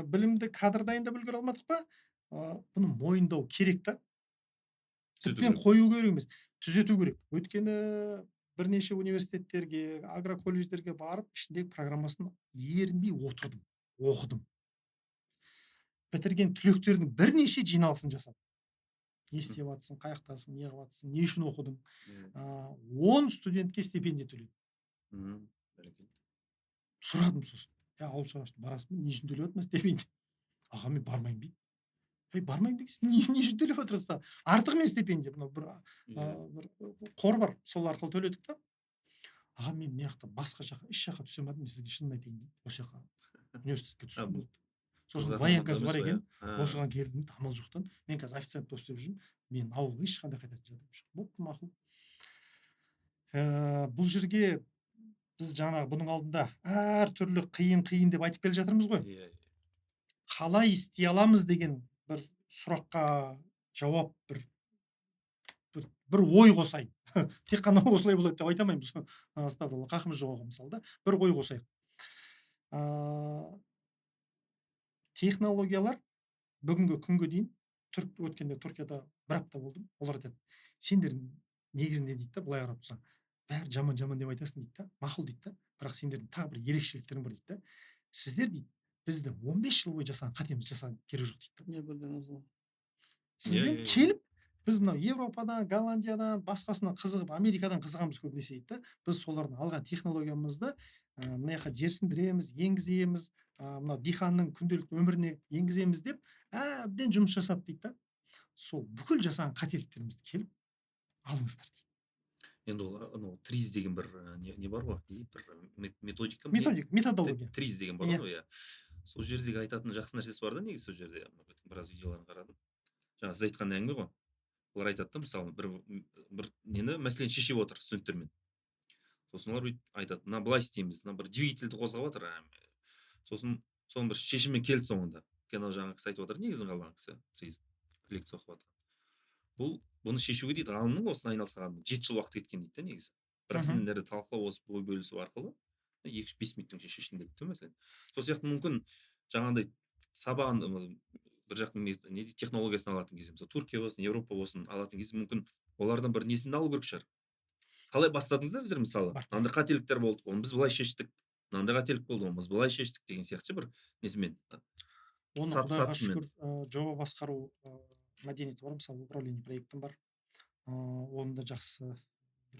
білімді кадр дайындап үлгере алмадық па, бұны мойындау керек та. Тіптен қою керек емес, түзету керек. Өйткені бірнеше университеттерге, агроколледждерге барып, ішіндегі программасын ерінбей отырдым, оқыдым. бітірген түлектердің бірнеше жиналысын жасады. Не істеп жатсың, қай жақтасың, не қылып жатсың, не үшін оқыдың? 10 студентке стипендия төледі. Сұрадым сосын. Ауыл шаруашылығына барасың ба? Не үшін төлеп жатырмын стипендия? Аға, мен бармаймын дейді. Бармаймын дейсің, не үшін төлеп отырсың? Артығымен стипендия. Мынау бір қор бар, сол арқылы төледік та. Аға, мен мына жақта басқа жаққа, еш жаққа түсе алмадым, мен сізге шынын айтайын дейді. Осы жаққа университетке түстім болды. Сосын военкасы бар екен, осыған келдім, амал жоқтан. Мен қазір официант болып істеп жүрмін. Мен ауылға ешқандай қайтатын жағдайым жоқ. Болды, мақұл. Бұл жерге біз жаңағы бұның алдында әртүрлі қиын деп айтып келе жатырмыз ғой. Қалай істей аламыз деген бір сұраққа жауап, бір ой қосайын. Тек қана осылай болады деп айта алмаймыз. Астағфирулла, қақымыз жоқ оған мысалда. Bir ой қосайық. Технологиялар бүгінгі күнге дейін өткенде Түркияда бір апта болдым. Олар айтады, сендер негізінде дейді да, былай қарап тұрсаң, бәрі жаман деп айтасың дейді да, мақұл дейді да, бірақ сендердің тағы бір ерекшеліктерің бар дейді да. Сіздер дейді, бізді 15 жыл бойы жасаған қатеміз жасаған керек жоқ дейді. Сізден келіп, біз мынау Европадан, Голландиядан, басқасынан қызығып, Америкадан қызығамыз көбінесе дейді да. Біз солардың алған технологиямызды мына жаққа жерсіндіреміз, енгіземіз, мынау диханның күнделікті өміріне енгіземіз деп әбден жұмыс жасады дейді да. Сол бүкіл жасаған қателіктерімізді келіп алыңыздар дейді. Енді ол триз деген бір не бар ғой, бір методика, методология. Триз деген бар ғой, иә. Сол жердегі айтатын жақсы нәрсесі бар да, негізі сол жерде біраз видеоларын қарадым. Жаңа сіз айтқан әңгіме ғой. Олар айтады да, мысалы бір нені мәселені шешіп отыр студенттермен. Сосын олар айтады, мына былай істейміз, мына бір двигательді қозғап отыр. Сосын соның бір шешіммен келді соңында. Өйткені жаңа кісі айтып отыр, негізін қалған кісі, триз лекция оқып отыр. Бұны шешуге дейді, ғалымның осыны айналысқанына 7 жыл уақыт кеткен дейді, негізі. Бірақ сендерді талқылау, осы ой бөлісу арқылы 2-5 минуттың ішінде шешілген дейді, мәселен. Сол сияқты мүмкін жаңағындай сабағын бір жақтың технологиясын алатын кезде, мысалы Түркия болсын, Европа болсын алатын кезде мүмкін олардан бір несін алу керек шығар. Қалай бастадыңыздар, мысалы, мынандай қателіктер болды, оны біз былай шештік, мынандай қателік болды, оны біз былай шештік деген сияқты бір несімен. Оны құдайға шүкір, жоба басқару мәдениеті бар, мысалы управление проектім бар. Оны да жақсы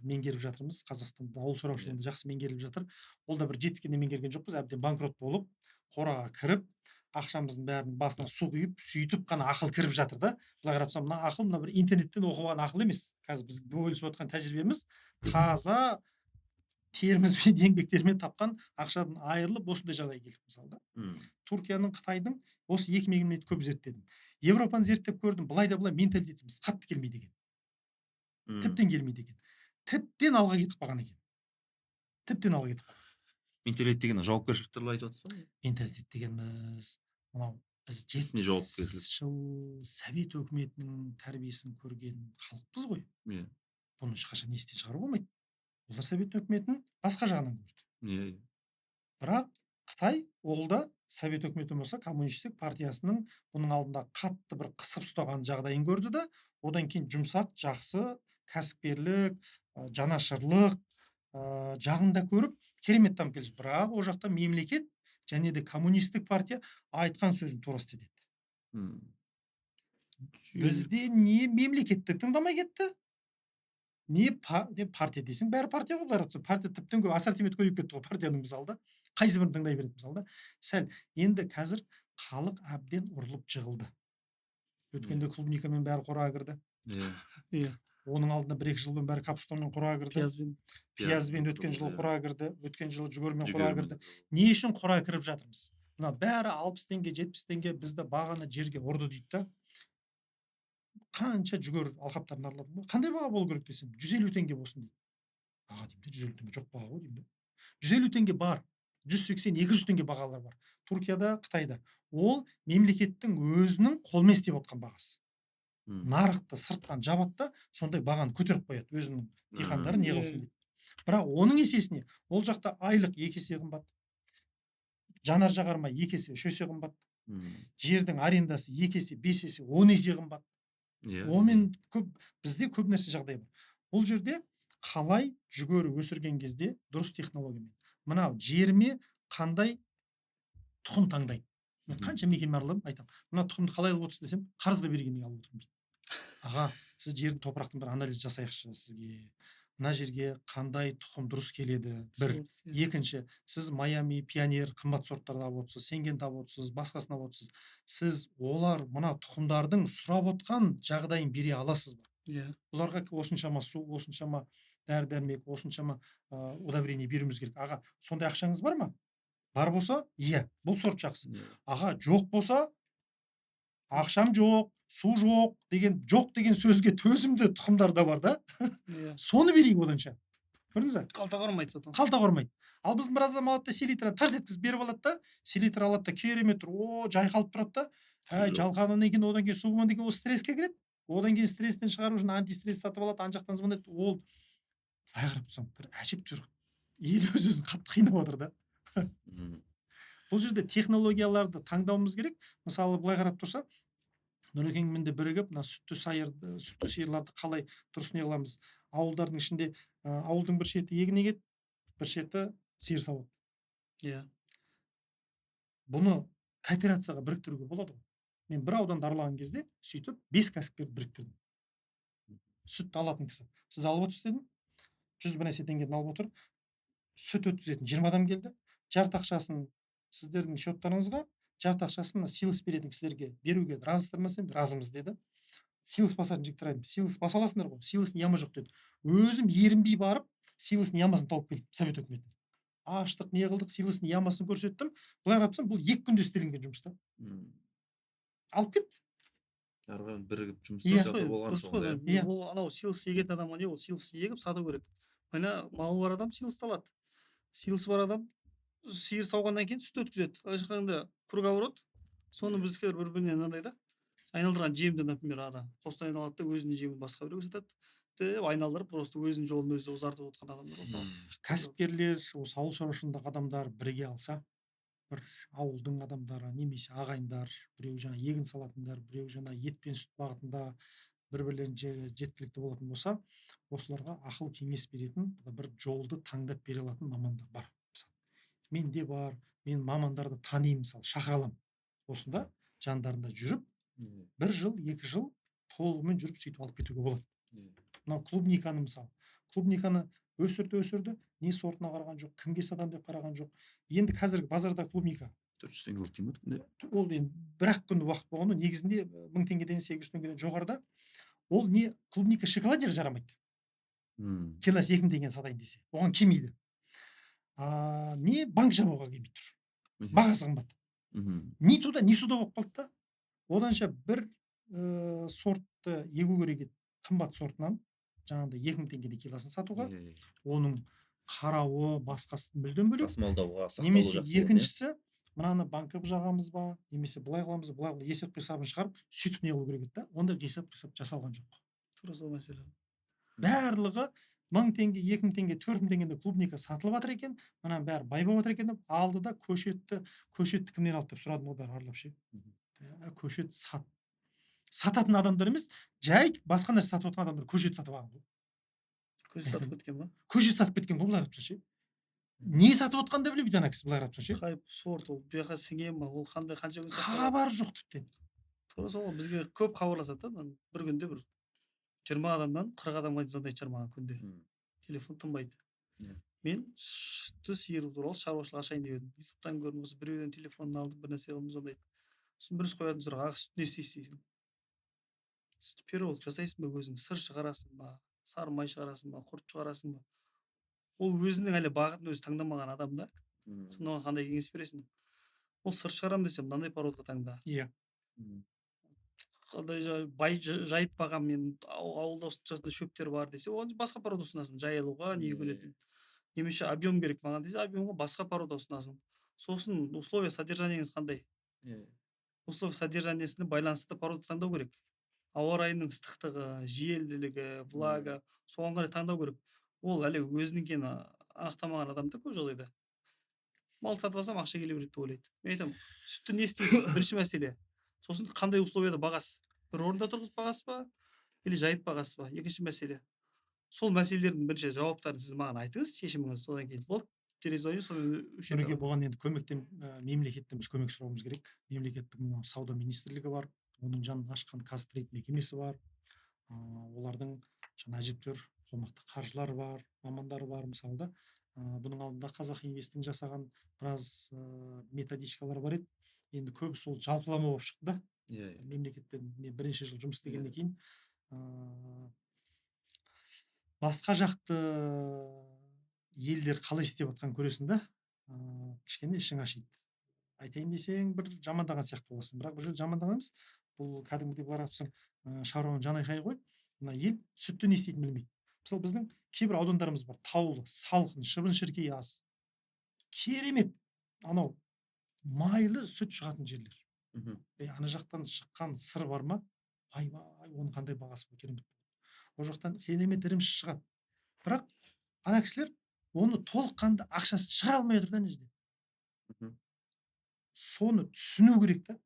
меңгеріп жатырмыз. Қазақстанда ауыл шаруашылығында жақсы меңгеріліп жатыр. Ол да бір жетіскенде меңгерген жоқпыз, әбден банкрот болып, қораға кіріп, ақшамыздың бәрін басына су құйып, сөйтіп қана ақыл кіріп жатыр да. Былай қарап тұрсам, мына ақыл мына бір интернеттен оқып алған ақыл емес. Қазір біз бөлісіп отқан тәжірибеміз таза терімізбен, еңбектермен тапқан ақшадан айырылып осындай жағдай келдік мысалы да. Түркияның, Қытайдың осы екі мемлекетті көп зерттедім. Европаны зерттеп көрдім, былай да былай менталитетіміз қатты келмейді екен. Тіптен келмейді екен. Тіптен алға кетіп қалған екен. Тіптен алға кетіп қалған. Менталитет деген жауапкершілік туралы айтып отырсыз ба? Менталитет дегеніміз мынау біз 70 жыл Совет өкіметінің тәрбиесін көрген халықпыз ғой. Бұны ешқашан естен шығаруға болмайды. Олар Совет өкіметін басқа жағынан көрді. Бірақ Қытай ол да Совет өкіметі болса коммунистік партиясының бұның алдында қатты бір қысып ұстаған жағдайын көрді да, одан кейін жұмсақ, жақсы, кәсіпкерлік, жанашырлық жағында көріп керемет дамып келді. Бірақ ол жақта мемлекет және де коммунистік партия айтқан сөзін тура істеді. Бізде не мемлекетті тыңдамай кетті, не партия дейсің, бәрі партия ғой. Партия тіптен көп ассортимент көбейіп кетті ғой партияның мысалда. Қайсы бірін тыңдай береді мысалда. Сәл енді қазір халық әбден ұрылып жығылды. Өткенде клубникамен бәрі қораға кірді. Оның алдында 1-2 жылдан бәрі капустамен қораға кірді. Пиязбен өткен жылы қораға кірді. Өткен жылы жүгерімен қораға кірді. Не үшін қораға кіріп жатырмыз? Мына бәрі 60 теңге, 70 теңге бізді бағаны жерге ұрды дейді да. Қанша жүгер алқаптарын арладым. Қандай баға болу керек десем, 150 теңге болсын дейді. Аға деймін, 150 теңге жоқ баға ғой деймін. 150 теңге бар, 180-200 теңге бағалар бар. Түркияда, Қытайда. Ол мемлекеттің өзінің қолмен істеп отқан бағасы. Нарықты сырттан жабады да, сондай бағаны көтеріп қояды, өзінің дихандары не қылсын дейді. Бірақ оның есесіне ол жақта айлық 2 есе қымбат, жанар жағармай 2 есе, 3 есе қымбат, жердің арендасы 2 есе, 5 есе, 10 есе қымбат. Онымен бізде көп нәрсе жағдай бар. Бұл жерде қалай жүгері өсірген кезде дұрыс технологиямен. Мынау жерме қандай тұқым таңдайды. мен қанша мекеме араладым, айтамын мына тұқымды қалай алып отырсыз десем, қарызға бергеннен алып отырмын дейді. Аға, сіз жердің топырақтың бір анализ жасайықшы сізге. Мына жерге қандай тұқым дұрыс келеді. Бір. Екінші, сіз Майами, Пионер қымбат сорттарды алып отырсыз, Сенген алып отырсыз, басқасын алып отырсыз. Сіз олар мына тұқымдардың сұрап отқан жағдайын бере аласыз ба? Иә. Оларға осыншама су, осыншама дәрі-дәрмек, осыншама удобрение беруіміз керек. Аға, сондай ақшаңыз бар ма? Бар болса, иә, бұл сорт жақсы. Аға, жоқ болса, ақшам жоқ, су жоқ деген сөзге төзімді тұқымдар да бар да. Соны берейік оданша. Көрдіңіз бе? Қалта құрмайды содан. Қалта құрмайды. Ал біздің біраз адам алады да селитраны тарт еткізіп беріп алады да, селитр алады да керемет жайқалып тұрады да. Жалғанынан кейін одан кейін су болғаннан кейін ол стресске кіреді. Одан кейін стресстен шығару үшін антистресс сатып алады, ана жақтан звондайды. Ол былай қарап тұрсаң бір әжептәуір ел өз-өзін қатты қинап отыр да. Бұл жерде технологияларды таңдауымыз керек. Мысалы былай қарап тұрса, Нұрекеңмен де бірігіп, мына сүтті сиырларды қалай дұрыс не қыламыз. Ауылдардың ішінде ауылдың бір шеті егін егеді, бір шеті сиыр сауады. Иә. Бұны кооперацияға біріктіруге болады ғой. Мен бір ауданды аралаған кезде сөйтіп 5 кәсіпкерді біріктірдім. Сүт алатын кісі. Сіз алып отырсыз дедім. 100 бірнәрсе теңгеден алып отыр. Сүт өткізетін 20 адам келді. Жарты ақшасын сіздердің счеттарыңызға, жарты ақшасын силос беретін кісілерге беруге разысыздар ма? Разымыз деді. Силос басатын жігіттер айтты. Силос баса аласыңдар ғой. Силостың ямы жоқ деді. Өзім ерінбей барып, силостың ямасын тауып келдім совет өкіметінен. Аштық, не қылдық, силостың ямасын көрсеттім. Былай қарапсам, бұл 2 күнде істелінген жұмыс та. Алып кет. Әрбір бірігіп жұмыс жасап болған соң. Ол анау силос егетін адамға не ол силос егіп сату керек. Мына малы бар адам силос алады. Силос бар адам сиыр сауғаннан кейін сүт өткізеді. Ошақанда круговорот. Соны біздікер бір-біріне мынандай да айналдырған жемді, например, ара қостанайдан алады да өзінің жемін басқа біреуге сатады. Деп айналдырып просто өзінің жолын өзі ұзартып отқан адамдар. Кәсіпкерлер, осы ауыл шаруашылығындағы адамдар бірге алса, бір ауылдың адамдары немесе ағайындар, біреу жаңа егін салатындар, біреу жаңа ет пен сүт бағытында бір-бірлеріне жеткілікті болатын болса, осыларға ақыл кеңес беретін бір жолды таңдап бере алатын мамандар бар. Менде бар, мен мамандарды танимын, мысалы шақыра аламын. Осында жандарында жүріп, 1 жыл, 2 жыл толығымен жүріп сөйтіп алып кетуге болады. Мынау клубниканы мысалы. Клубниканы өсірді, не сортына қараған жоқ, кімге сатам деп қараған жоқ. Енді қазіргі базарда клубника 400 теңге деймін. Ол енді бір-ақ күн уақыт болғанда негізінде 1000 теңгеден 800 теңгеден жоғарыда. Ол не клубника шоколадер жарамайды. Келесі 2000 теңгені сатайын десе, оған келмейді. Не банк жабуға келмей тұр. Бағасы қымбат. Ни туда, ни суда болып қалды да. Оданша бір сортты егу керек еді, қымбат сортынан жаңағыдай 2000 теңгеде килосын сатуға. Оның қарауы, басқасын мүлдем бөлек. Тасымалдауға, сақталуы Немесе жақсы. екіншісі, мынаны банкқа жағамыз ба, немесе былай қыламыз, былай есеп қисабын шығарып, сөйтіп не қылу керек еді да. Онда есеп қисап жасалған жоқ. Тура сол мәселе. Барлығы 1000 теңге, 2000 теңге, 4000 теңгеде клубника сатылып жатыр екен. Мына бәрі бай болып жатыр екен деп алды да көшетті кімнен алды деп сұрадым, ғой бәрі аралап ше. Көшет сататын адамдар емес, жай басқа нәрсе сатып отқан адамдар көшет сатып алған ғой. Көшет сатып кеткен ба? Көшет сатып кеткен ғой былай қарапсың ше. Не сатып отқанын да білмейді ана кісі былай қарапсың ше. Қай сорт ол, бұяқа сіңе ма, ол қандай қанша күн хабар жоқ тіптен. Тура сол бізге көп хабарласады да, бір күнде бір 20 адамнан 40 адамға звондайды маған күнде. Телефон тынбайды. Мен сүтті сиыр туралы шаруашылық ашайын деп едім. ютубтан көрдім, осы біреуден телефонын алдым, бір нәрсе қылдым, звондайды. Сосын бірінші қоятын сұрақ, аға сүт не істейсің? Сүтті пирог жасайсың ба өзің, сыр шығарасың ба, сары май шығарасың ба, құрт шығарасың ба? Ол өзінің әлі бағытын өзі таңдамаған адам да. Соған қандай кеңес бересің? Ол сыр шығарам десем, мынандай породқа таңда. Иә. Қандай жайып бағам, мен ауылда осыншасында шөптер бар десе, оған басқа порода ұсынасың, жайылуға не көнетін. Немесе объем керек маған десе, объемға басқа порода ұсынасың. Сосын условия содержаниеңіз қандай? Условия содержаниесіне байланысты порода таңдау керек. Ауа райының ыстықтығы, желділігі, влага, соған қарай таңдау керек. Ол әлі өзінікін анықтамаған адамда көп жағдайда. Мал сатып алсам ақша келе береді деп ойлайды. Мен айтамын, сүтті не істейсіз? Бірінші мәселе. Сосын қандай условияда бағасыз? Бір орында тұрғызып бағасыз ба? Или жайып бағасыз ба? Екінші мәселе. Сол мәселелердің бірінші жауаптарын сіз маған айтыңыз, шешіміңіз содан кейін болды. через аю сонымен өшете Мінекей алады. бұған енді көмектен мемлекеттен біз көмек сұрауымыз керек. Мемлекеттің мынау сауда министрлігі бар, оның жанында ашқан қазтрейд мекемесі бар. Олардың жаңа әжептәуір қомақты қаржылары бар, мамандары бар мысалы да. Бұның алдында Қазақ инвестің жасаған біраз методичкалар бар еді. Енді көбі сол жалпылама болып шықты да. Иә, Мемлекетпен мен бірнеше жыл жұмыс істегеннен Иә. кейін ыыы, басқа жақты елдер қалай істеп жатқанын көресің да, кішкене ішің ашиды. Айтайын десең бір жамандаған сияқты боласың, бірақ бұл жерде жамандаған емес. Бұл кәдімгідей қарап тұрсаң шаруаның жан айқайы ғой. Мына ел сүтті не істейтінін білмейді. Мысалы біздің кейбір аудандарымыз бар, таулы, салқын, шыбын шіркей аз. Керемет анау майлы сүт шығатын жерлер. Мгм. Ана жақтан шыққан сыр бар ма? Айбай, оның қандай бағасы бар, керемет. Ол жақтан керемет ірімшік шығады. Бірақ ана кісілер оны толыққанды ақшасын шығара алмай отыр да ана жерде. Мгм. Соны түсіну керек та.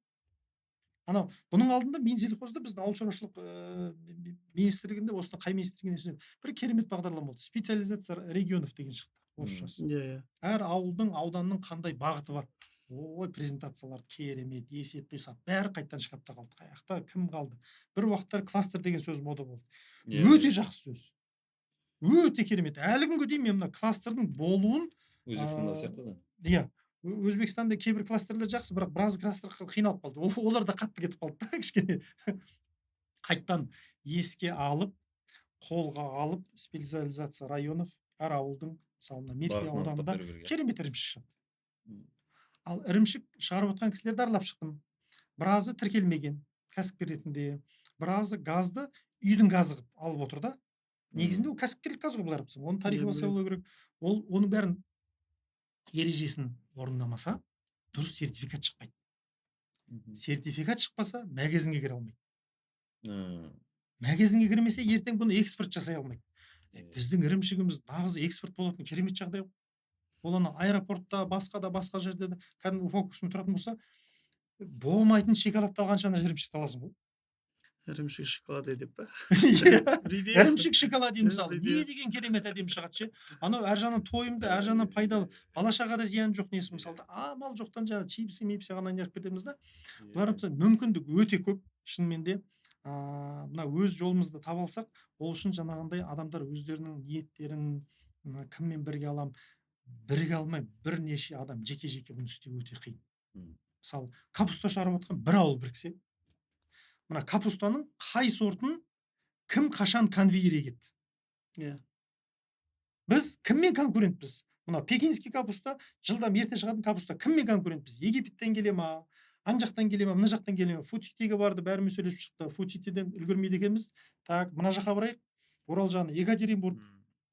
Анау бұның алдында Минсельхозда біздің ауыл шаруашылық министрлігінде, осыны қай министрлігінде бір керемет бағдарлама болды. Специализация регионов деген шықты орысшасы. Иә. Әр ауылдың, ауданның қандай бағыты бар. Ой, презентациялар керемет, есеп қисап, бәрі қайттан шкафта қалды. Қаяқта кім қалды? Бір уақыттар кластер деген сөз мода болды. Иә, Өте жақсы сөз. Өте керемет. Әлі күнге дейін мен мына кластердің болуын Өзбекстанда сияқты да. иә, Өзбекстанда кейбір кластерлер жақсы, бірақ біраз кластер қиналып қалды. Олар да қатты кетіп қалды да кішкене. Қайттан еске алып, қолға алып, специализация районов әр ауылдың, мысалы Мерке ауданында керемет ірімшік шығады. Ал ірімшік шығарып отқан кісілерді аралап шықтым. Біразы тіркелмеген кәсіпкер ретінде, біразы газды үйдің газы қылып алып отыр да. Негізінде ол кәсіпкерлік газ ғой былай қарасаң. Оның тарифі басқа болу керек. Оның бәрін ережесін орындамаса, дұрыс сертификат шықпайды. Сертификат шықпаса, магазинге кіре алмайды. Магазинге кірмесе, ертең бұны экспорт жасай алмайды. Біздің ірімшігіміз нағыз экспорт болатын керемет жағдай. Ол ана аэропортта, басқа жерде де кәдімгі фокусмен тұратын болса, болмайтын шоколадталғанша ана ірімшікті аласың ғой. Ірімшік шоколады деп па? Ірімшік шоколады мысалы, не деген керемет әдемі шығады ше. Анау әр жағынан тойымды, әр жағынан пайдалы. Бала шағада зиян жоқ несі мысалы. Амал жоқтан жаңа чипсы ғана неғып кетеміз да. Бұлар мүмкіндік өте көп шынымен де. Мына өз жолымызды таба алсақ, ол үшін жаңағындай адамдар өздерінің ниеттерін кіммен бірге алам, бірге алмай бірнеше адам жеке-жеке бұны істеу өте қиын. Мысалы, капуста шығарып отқан бір ауыл біріксе, мына капустаның қай сортын кім қашан конвейерге кетті. Иә. Біз кіммен конкурентпіз? Мына пекинский капуста, жылдам ерте шығатын капуста кіммен конкурентпіз? Египеттен келе ма? Ан жақтан келе ма? Мына жақтан келе ма? Фудситиге барды, бәріміз сөйлесіп шықты. Фудситиден үлгермейді екенбіз. Так, мына жаққа барайық. Орал жағына, Екатеринбург.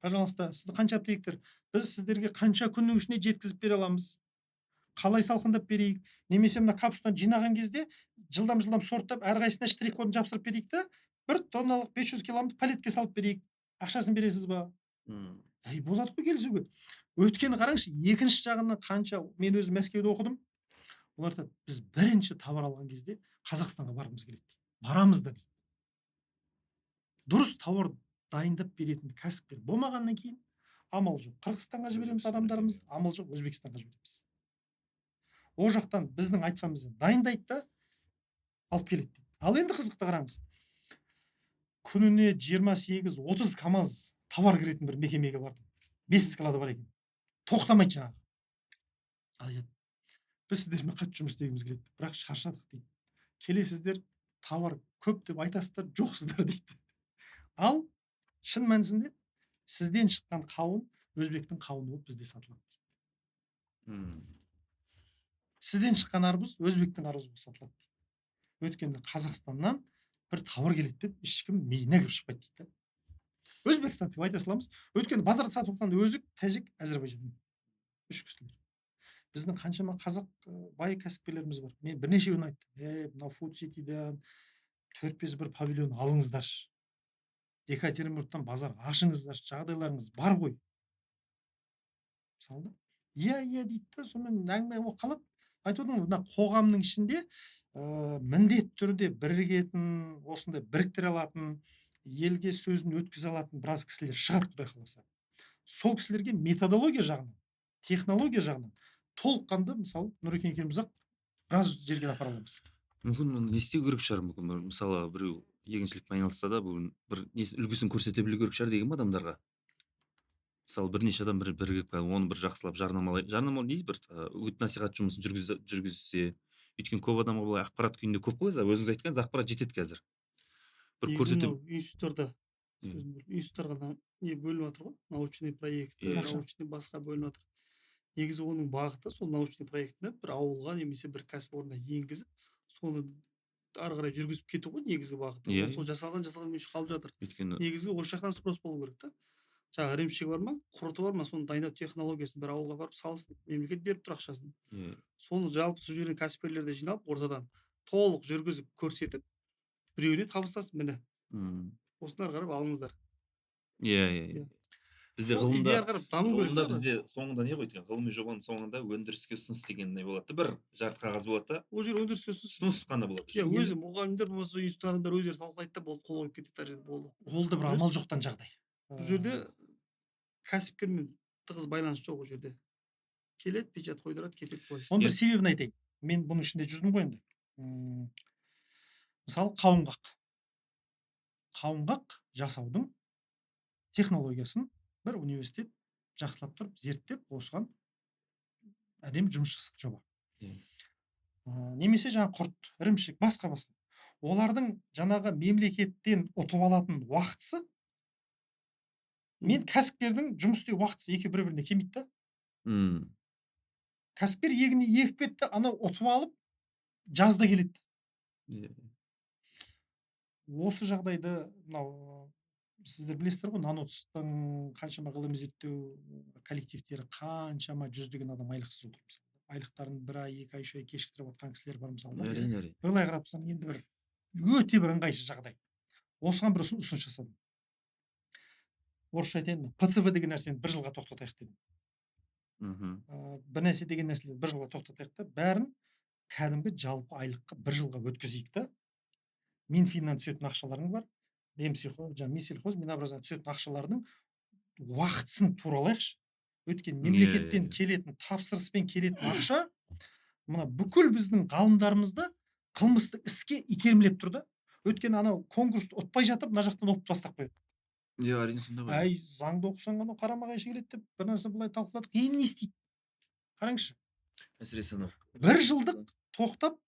Пожалуйста, сізді қанша аптектер? Біз сіздерге қанша күннің ішінде жеткізіп бере аламыз? Қалай салқындап берейік? Немесе мына капустаны жинаған кезде жылдам сорттап, әрқайсысына штрих-кодын жапсырып берейік та, 1 тонналық 500 килограммды палетке салып берейік. Ақшасын бересіз ба? Болады ғой келісуге. Өткені қараңызшы, екінші жағынан қанша, мен өзім Мәскеуде оқыдым. Олар айтады, біз бірінші товар алған кезде Қазақстанға барғымыз келеді дейді. Барамыз да дейді. Дұрыс товар дайындап беретін кәсіпкер болмағаннан кейін амал жоқ. Қырғызстанға жібереміз адамдарымыз, амал жоқ, Өзбекстанға жібереміз. О жақтан біздің айтқанымызды дайындайды да алып келеді дейді. Ал енді қызықты қараңыз. Күніне 28-30 КАМАЗ товар кіретін бір мекемеге бардым. 5 склады бар екен. Тоқтамайды жаңағы. Айтады, біз сіздермен қатты жұмыс істегіміз келеді, бірақ шаршадық дейді. Келесіздер, товар көп деп айтасыздар, жоқсыздар дейді. Ал шын мәнісінде сізден шыққан қауын өзбектің қауыны болып бізде сатылады дейді. Сізден шыққан арбуз өзбектің арбузы болып сатылады дейді. Өткенде Қазақстаннан бір товар келеді деп ешкім миына кіріп шықпайды дейді. Өзбекстан деп айта саламыз. Өткенде базарда сатып жатқан өзік, тәжік, Әзербайжан. 3 кісілер. Біздің қаншама қазақ бай кәсіпкерлеріміз бар. Мен бірнешеуін айттым. Мына Фудситиден 4-5 бір павильон алыңыздаршы. Екатеринбургтан базар ашыңыздаршы, жағдайларыңыз бар ғой. Мысалы, иә дейді да, сонымен әңгіме болып қалады. Айтып отырмын, мына қоғамның ішінде міндетті түрде бірігетін, осындай біріктіре алатын, елге сөзін өткізе алатын біраз кісілер шығады, Құдай қаласа. Сол кісілерге методология жағынан технология жағынан толыққанды мысалы Нұрекен екеуміз ақ біраз жерге апара аламыз. мүмкін оны не істеу керек шығар, мүмкін бір мысалы біреу егіншілікпен айналысса да бүгін бір үлгісін көрсете білу керек шығар деген ба адамдарға. Мысалы бірнеше адам бірігіп оны бір жақсылап жарнамалау не бір үгіт насихат жұмысын жүргізсе, өйткені көп адамға былай ақпарат күйінде көп қой, өзіңіз айтқандай ақпарат жетеді қазір. Бір негізі көрсете мынау институттарда институттарға не бөлініп жатыр ғой, научный проекті, научный басқа бөлініп жатыр. Негізі оның бағыты сол научный проектіні бір ауылға немесе бір кәсіпорынға енгізіп, соны ары қарай жүргізіп кету ғой негізгі бағыты. Сол жасалған күйінше қалып жатыр. өйткені Негізі осы жақтан спрос болу керек та. Жаңағы ірімшігі бар ма, құрты бар ма, соны дайындау технологиясын бір ауылға барып салсын, мемлекет беріп тұр ақшасын. Соны жалпы сол жерден кәсіпкерлерді жиналып ортадан толық жүргізіп көрсетіп, біреуіне табыстасын, міне осыны ары қарап алыңыздар. Бізде Сол ғылымда идеяға қарап даму керек ғылымда та. бізде соңында не қойды екен, ғылыми жобаның соңында өндіріске ұсыныс деген не болады да, бір жарты қағаз болады да, Ол жер өндіріске ұсыныс. ұсыныс қана болады. Өзі мұғалімдер болмаса институт адамдар өздері талқылайды да болды, қол қойып кетеді ар жерде болды. Ол да бір амал жоқтан жағдай. Бұл жерде кәсіпкермен тығыз байланыс жоқ ол жерде. Келеді, печат қойдырады, кетеді былай. Оның бір себебін айтайын. Мен бұның ішінде жүрдім ғой енді. Мысалы қауынғақ жасаудың технологиясын бір университет жақсылап тұрып зерттеп осыған әдемі жұмыс жасады жоба. Немесе жаңа құрт, ірімшік, басқа. Олардың жаңағы мемлекеттен ұтып алатын уақытысы мен кәсіпкердің жұмыс істеу уақытысы екеуі бір-біріне келмейді да. Кәсіпкер егін егіп кетті, анау ұтып алып жазда келеді. Осы жағдайды мынау сіздер білесіздер ғой, Нанотстың қаншама ғылыми зерттеу коллективтері, қаншама жүздеген адам айлықсыз отыр мысалы. Айлықтарын 1 ай, 2 ай, 3 ай кешіктіріп отқан кісілер бар мысалы. Былай қарапсаң енді бір өте бір ыңғайсыз жағдай. Осыған бір ұсыныс жасадым. Орысша айтайын ба? ПЦВ деген нәрсені 1 жылға тоқтатайық дедім. Бір нәрсе деген нәрселерді 1 жылға тоқтатайық та, бәрін кәдімгі жалпы айлыққа 1 жылға өткізейік та. Минфиннан түсетін ақшаларың бар. Минсельхоз, Минобразование түсетін ақшалардың уақытысын туралайықшы. Өйткені мемлекеттен келетін, тапсырыспен келетін ақша, мына бүкіл біздің ғалымдарымызды қылмысты іске итермелеп тұр да. Өйткені анау конкурсты ұтпай жатып, мына жақтан оқып тастап қояды. Әрине сонда бар. Әй, заңды оқысаң ғана қарама-қайшы келеді деп бір нәрсе былай талқыладық. Енді не істейді? Қараңызшы. Әсіресе анау 1 жылдық тоқтап,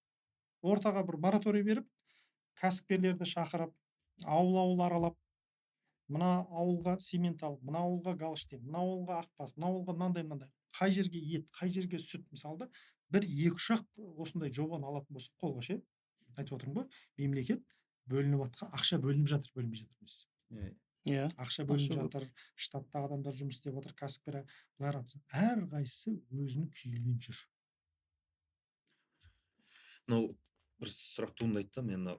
ортаға бір мораторий беріп, кәсіпкерлерді шақырып, ауыл аралап, мына ауылға цемент алып, мына ауылға галштин, мына ауылға ақбас, мына ауылға мынандай. Қай жерге ет, қай жерге сүт мысалда, 1-2 ақ осындай жобаны алатын болса, қолға ше, айтып отырмын ғой, мемлекет бөлініп жатқан, ақша бөлініп жатыр, бөлінбей жатыр емес. Ақша бөлініп жатыр, штаттағы адамдар жұмыс істеп отыр, кәсіпкер, әрқайсысы өзінің күйімен жүр. Мынау бір сұрақ туындайды да, мен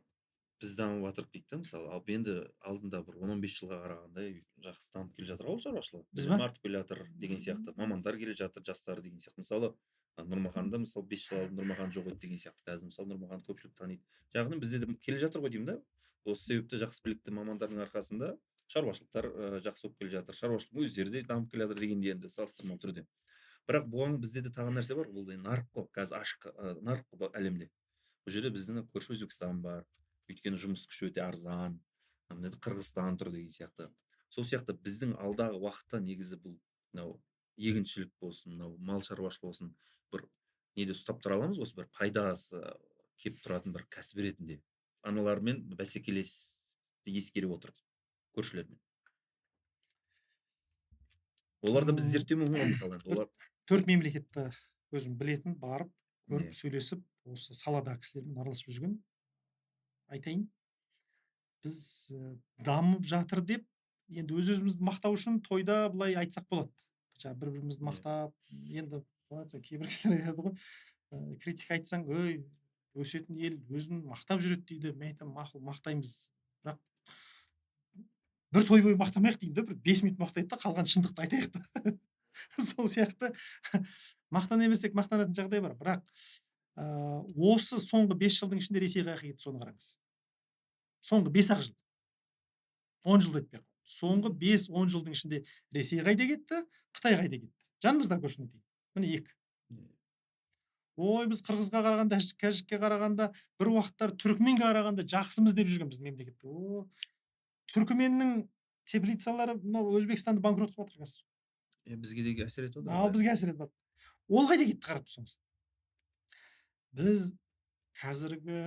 біз дамып жатырық дейді да, мысалы, ал енді алдында бір 10-15 жылға қарағанда жақсы дамып келе жатыр ауыл шаруашылығы. Біз ба? Артып келе жатыр деген сияқты, мамандар келе жатыр, жастар деген сияқты. Мысалы, Нұрмаханда мысалы 5 жыл алдын Нұрмахан жоқ еді деген сияқты. Қазір мысалы Нұрмахан көпшілік таниды. Жағынан бізде де келе жатыр ғой деймін да. Осы себепті жақсы білікті мамандардың арқасында шаруашылықтар жақсы болып келе жатыр. Шаруашылық өздері де дамып келе жатыр дегенде енді салыстырмалы түрде. Бірақ бұған бізде де тағы нәрсе бар, ол да нарық қой, қазір ашық нарық қой әлемде. Бұл жерде біздің көрші Өзбекстан бар. Өйткені жұмыс күші өте арзан, Қырғызстан тұр деген сияқты. Сол сияқты біздің алдағы уақытта негізі бұл егіншілік болсын, мал шаруашылығы болсын, бір неде ұстап тұра аламыз, осы бір пайдасы кеп тұратын бір кәсіп ретінде. Аналармен бәсекелесті ескере отырып, көршілермен. Олар да біз зерттеу мүмкін мысалы. 4 мемлекетті өзім білетін, барып, көріп, сөйлесіп, осы салада кісілермен араласып жүрген. Айтайын, біз дамып жатыр деп, енді өзімізді мақтау үшін тойда бұлай айтсақ болады. Бір-бірімізді мақтап, енді кейбір кісілер айтады ғой, критика айтсаң, өсетін ел өзін мақтап жүреді дейді. Мен айтамын, мақұл, мақтаймыз. Бірақ бір той бойы мақтамайық деймін да, бір 5 минут мақтайды да, қалған шындықты айтайық та. Сол сияқты мақтана берсек мақтанатын жағдай бар. Бірақ осы соңғы 5 жылдың ішінде Ресей қайда кетті, соны қараңыз. Соңғы 5-ақ жыл. 10 жылда айтпай ақ. Соңғы 5-10 жылдың ішінде Ресей қайда кетті, Қытай қайда кетті. Жанымызда көршін айтайын. міне 2. Ой, біз қырғызға қарағанда, кәжікке қарағанда, бір уақыттар түркменге қарағанда жақсымыз деп жүрген біздің мемлекетте. Түркменнің теплицалары мынау Өзбекстанды банкрот қылып жатыр қазір. Бізге де әсер етіп Ал отыр. бізге әсер етіп жатыр. Ол қайда кетті қарап тұрсаңыз. Біз қазіргі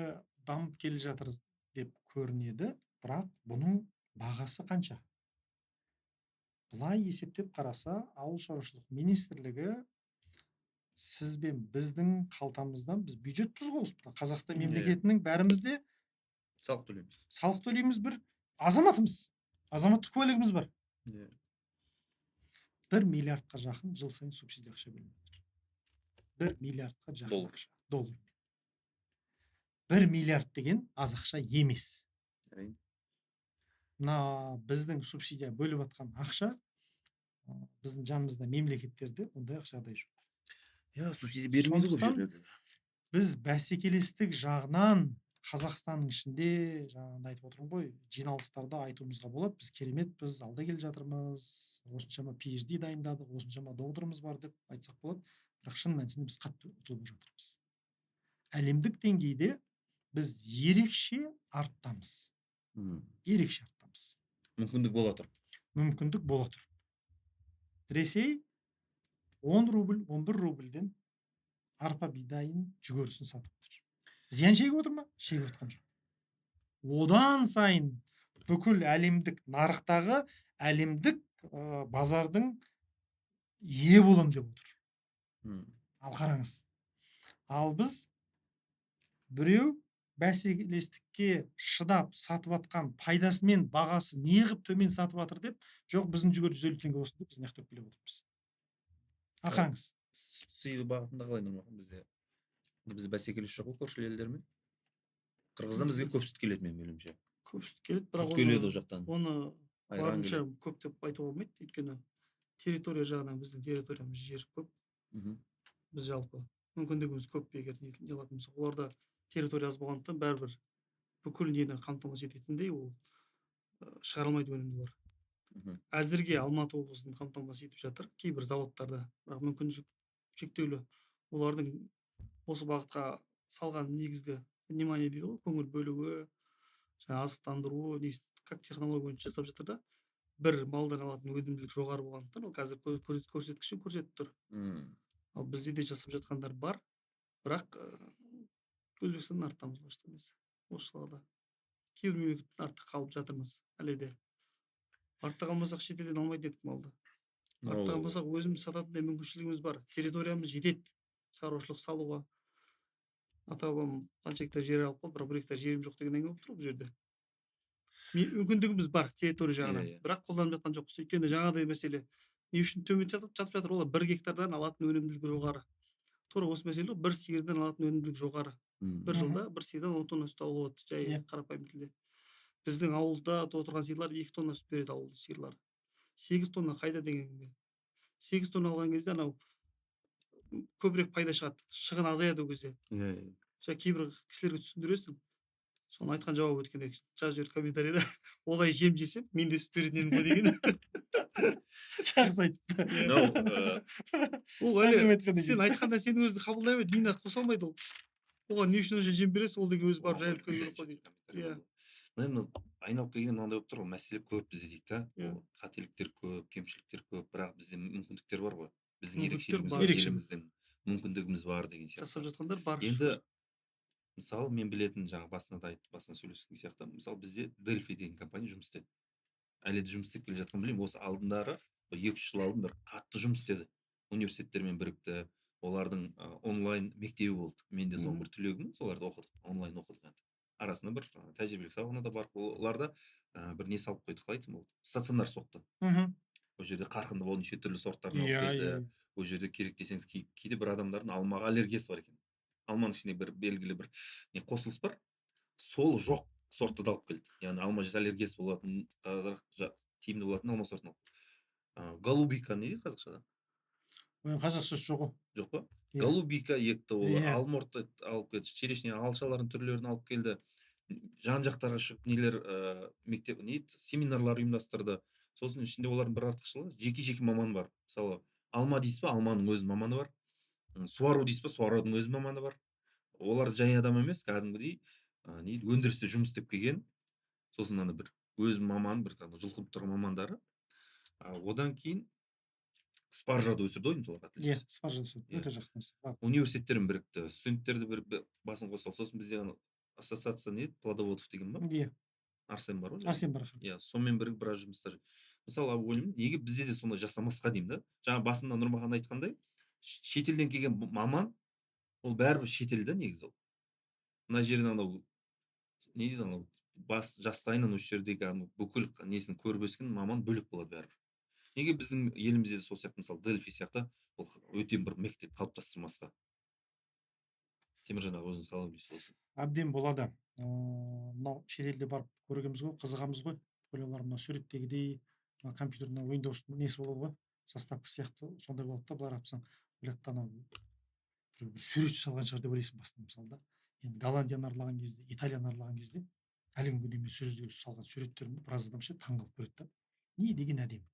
дамып келе жатыр деп көрінеді, бірақ бұның бағасы қанша? Былай есептеп қараса, ауыл шаруашылық министрлігі сіз бен біздің қалтамыздан біз бюджетпіз ғой. Қазақстан мемлекетінің бәрімізде Салық төлейміз. салық төлейміз, бір азаматымыз. Азаматтық куәлігіміз бар. 1 миллиардқа жақын жыл сайын субсидия ақша бөлініп жатыр. 1 миллиардқа жақын Доллар. ақша. Доллар. 1 миллиард деген аз ақша емес. Мына біздің субсидия бөліп жатқан ақша біздің жанымызда мемлекеттерде ондай жағдай жоқ. Субсидия бермейді көп Сондықтан жерлерде. біз бәсекелестік жағынан Қазақстанның ішінде жаңағыда айтып отырмын ғой, жиналыстарда айтуымызға болады, біз кереметпіз, алда келе жатырмыз, осыншама PhD дайындадық, осыншама докторымыз бар деп айтсақ болады, бірақ шын мәнісінде біз қатты ұтылып жатырмыз. Әлемдік деңгейде біз ерекше арттамыз. Ерекше арттамыз. Мүмкіндік бола тұр. Мүмкіндік бола тұр. Ресей 10 рубль, 11 рубльден арпа бидайын жүгерісін сатып тұр. Зиян шегіп отыр ма? Шегіп отқан жоқ. Одан сайын бүкіл әлемдік нарықтағы әлемдік базардың ие болам деп отыр. Ал қараңыз. Ал біз біреу бәсекелестікке шыдап сатып атқан пайдасымен бағасы неғып төмен сатып атыр деп, жоқ біздің жүгері 150 теңге болсын деп біз мына жақта өкпелеп отырмыз. Ал қараңыз. Субсидия бағытында қалай нормахан бізде? Біз бәсекелес жоқ қой көрші елдермен. Қырғыздан бізге көп сүт келеді менің білуімше. Көп сүт келеді, бірақ Құрт келеді ол жақтан. оны Айран барынша келеді. көп деп айтуға болмайды, өйткені территория жағынан біздің территориямыз жер көп. Біз жалпы мүмкіндігіміз көп егер не алатын болсақ, оларда территория аз болғандықтан бәрібір бүкіл нені қамтамасыз ететіндей ол шығарылмайды өнімді олар. Әзірге Алматы облысын қамтамасыз етіп жатыр кейбір заводтарда, бірақ мүмкіншілік шектеулі. Олардың осы бағытқа салған негізгі внимание дейді ғой, көңіл бөлуі, жаңа азықтандыруы, как технология бойынша жасап жатыр да, бір малдан алатын өнімділік жоғары болғандықтан ол қазір көрсеткішін көрсетіп тұр. Ал бізде де жасап жатқандар бар, бірақ Өзбекстаннан артамыз башта осы салада. Кейбір мемлекеттен артта қалып жатырмыз әлі де. Артта қалмасақ шетелден алмайды едік малды. Артта қалмасақ өзіміз сататындай мүмкіншілігіміз бар. Территориямыз жетеді шаруашылық салуға. Ата-бабам қанша гектар жер алып қалып, бір гектар жерім жоқ деген әңгіме болып тұр бұл жерде. Мүмкіндігіміз бар территория жағынан, бірақ қолданып жатқан жоқпыз. Өйткені жаңағыдай мәселе не үшін төмен жатып жатыр, олар 1 гектардан алатын өнімділігі жоғары. Тура осы мәселе ғой, 1 сиырдан алатын өнімділік жоғары. Бір жылда 1 сиырдан 10 тонна сүт алуға болады, жай қарапайым тілде. Біздің ауылда отырған сиырлар 2 тонна сүт береді, ауылды сиырлар. 8 тонна қайда дегенге. 8 тонна алған кезде анау көбірек пайда шығады, шығын азаяды ол кезде. Кейбір кісілерге түсіндіресің. Соны айтқан жауап өткенде жазып жіберді комментарийда. Олай жем жесем, мен де сүт беретін едім ғой деген. Жақсы айтты. Ол әлі сен айтқанда сен өзіңді қабылдай алмайды, миына қоса алмайды ол. Оған не үшін жем бересің, ол деген өзі барып жайылып келу керек қой дейді. Міне айналып келгенде мынандай болып тұр ғой, мәселе көп бізде дейді да. Қателіктер көп, кемшіліктер көп, бірақ бізде мүмкіндіктер бар ғой. Біздің ерекшелігіміз бар, еліміздің мүмкіндігіміз бар деген сияқты. Жасап жатқандар бар. Енді мысалы мен білетін жаңа басында сөйлескен сияқты, мысалы бізде Delphi деген компания жұмыс істеді. Әлі де жұмыс істеп келе жатқан білемін. Осы алдындары 2-3 жыл алдын бір қатты жұмыс істеді. Университеттермен бірікті. Олардың онлайн мектебі болды. Мен де соның бір түлегімін, соларды оқыдық, онлайн оқыдық енді. Арасында бір тәжірибелік сабағына да барып, оларда бір не салып қойдық, қалай айтсам болады. Стационар соқты. Ол жерде қарқынды бол неше түрлі сорттарын алып келді. Ол жерде керек десеңіз кейде бір адамдардың алмаға аллергиясы бар екен. Алманың ішінде бір белгілі бір не қосылыс бар. Сол жоқ сортты да алып келді. Яғни алма жесе аллергиясы болатын, тиімді болатын алма сортын алып. Голубика не дейді қазақшада? Қазақша жоқ қой. Жоқ па? Голубика екті ол, алмұртты алып келді, черешня алшалардың түрлерін алып келді. Жан-жақтарға шығып нелер мектеп семинарлар ұйымдастырды. Сосын ішінде олардың бір артықшылығы жеке-жеке маман бар. Мысалы Алма дейсіз ба, алманың өз маманы бар. Суару дейсіз ба, суарудың өз маманы бар. Олар жай адам емес, кәдімгідей не дейді, өндірісте жұмыс істеп келген. Сосын ана бір өз маман, бір жұлқып тұрған мамандары. Одан кейін спаржады өсірді ғой мысалға Иә, тілші. спаржа өсіру Иә. өте жақсы нәрсе. Университеттерін бірікті, студенттерді бір басын қосты. Сосын бізде ассоциация не еді, плодоводов деген ба? Иә, Арсен бар ғой. Арсен бар. Иә, сонымен бірігіп біраз жұмыстар. Мысалы ойлаймын, неге бізде де сондай жасамасқа деймін да. Жаңа басында Нұрмахан айтқандай, шетелден келген маман, ол бәрібір шетелде негізі ол. Мына жерден анау не дейді анау жастайынан осы жердегі бүкіл несін көріп өскен маман бөлек болады бәрібір. Неге біздің елімізде сол сияқты, мысалы Дельфи сияқты ол өте бір мектеп қалыптастырмасқа? Теміржан аға, өзіңіз қалай ойлайсыз осы? Әбден болады. Мынау шетелде барып көргенбіз ғой, қызығамыз ғой. Олар мына суреттегідей компьютердің Windows несі болады ғой, заставка сияқты сондай болады да, былай қарасаң ойлады да анау бір суретші салған шығар деп ойлайсың басында мысалы да. Енді Голландияны аралаған кезде, Италияны аралаған кезде әлемге дейін сол жерде салған суреттерін біраз адам ше таңғалып көреді да. Не деген әдемі.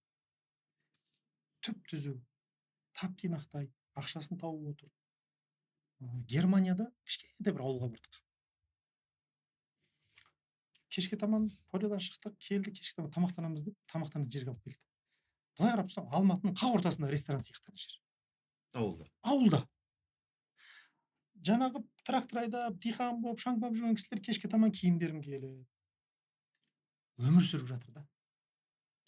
Түп түзу, тап тинақтай, ақшасын тауып отыр. Германияда кішкентай бір ауылға бардық. Кешке таман полядан шықтық, келді, кешке таман тамақтанамыз деп, тамақтанатын жерге алып келді. Былай қарап тұрсаң, Алматының қақ ортасында ресторан сияқты жер. Ауылда. Ауылда. Жаңағы трактор айдап, диқан болып, шаңбап жүрген кісілер кешке таман киімдерін киелі. Өмір сүріп жатыр да.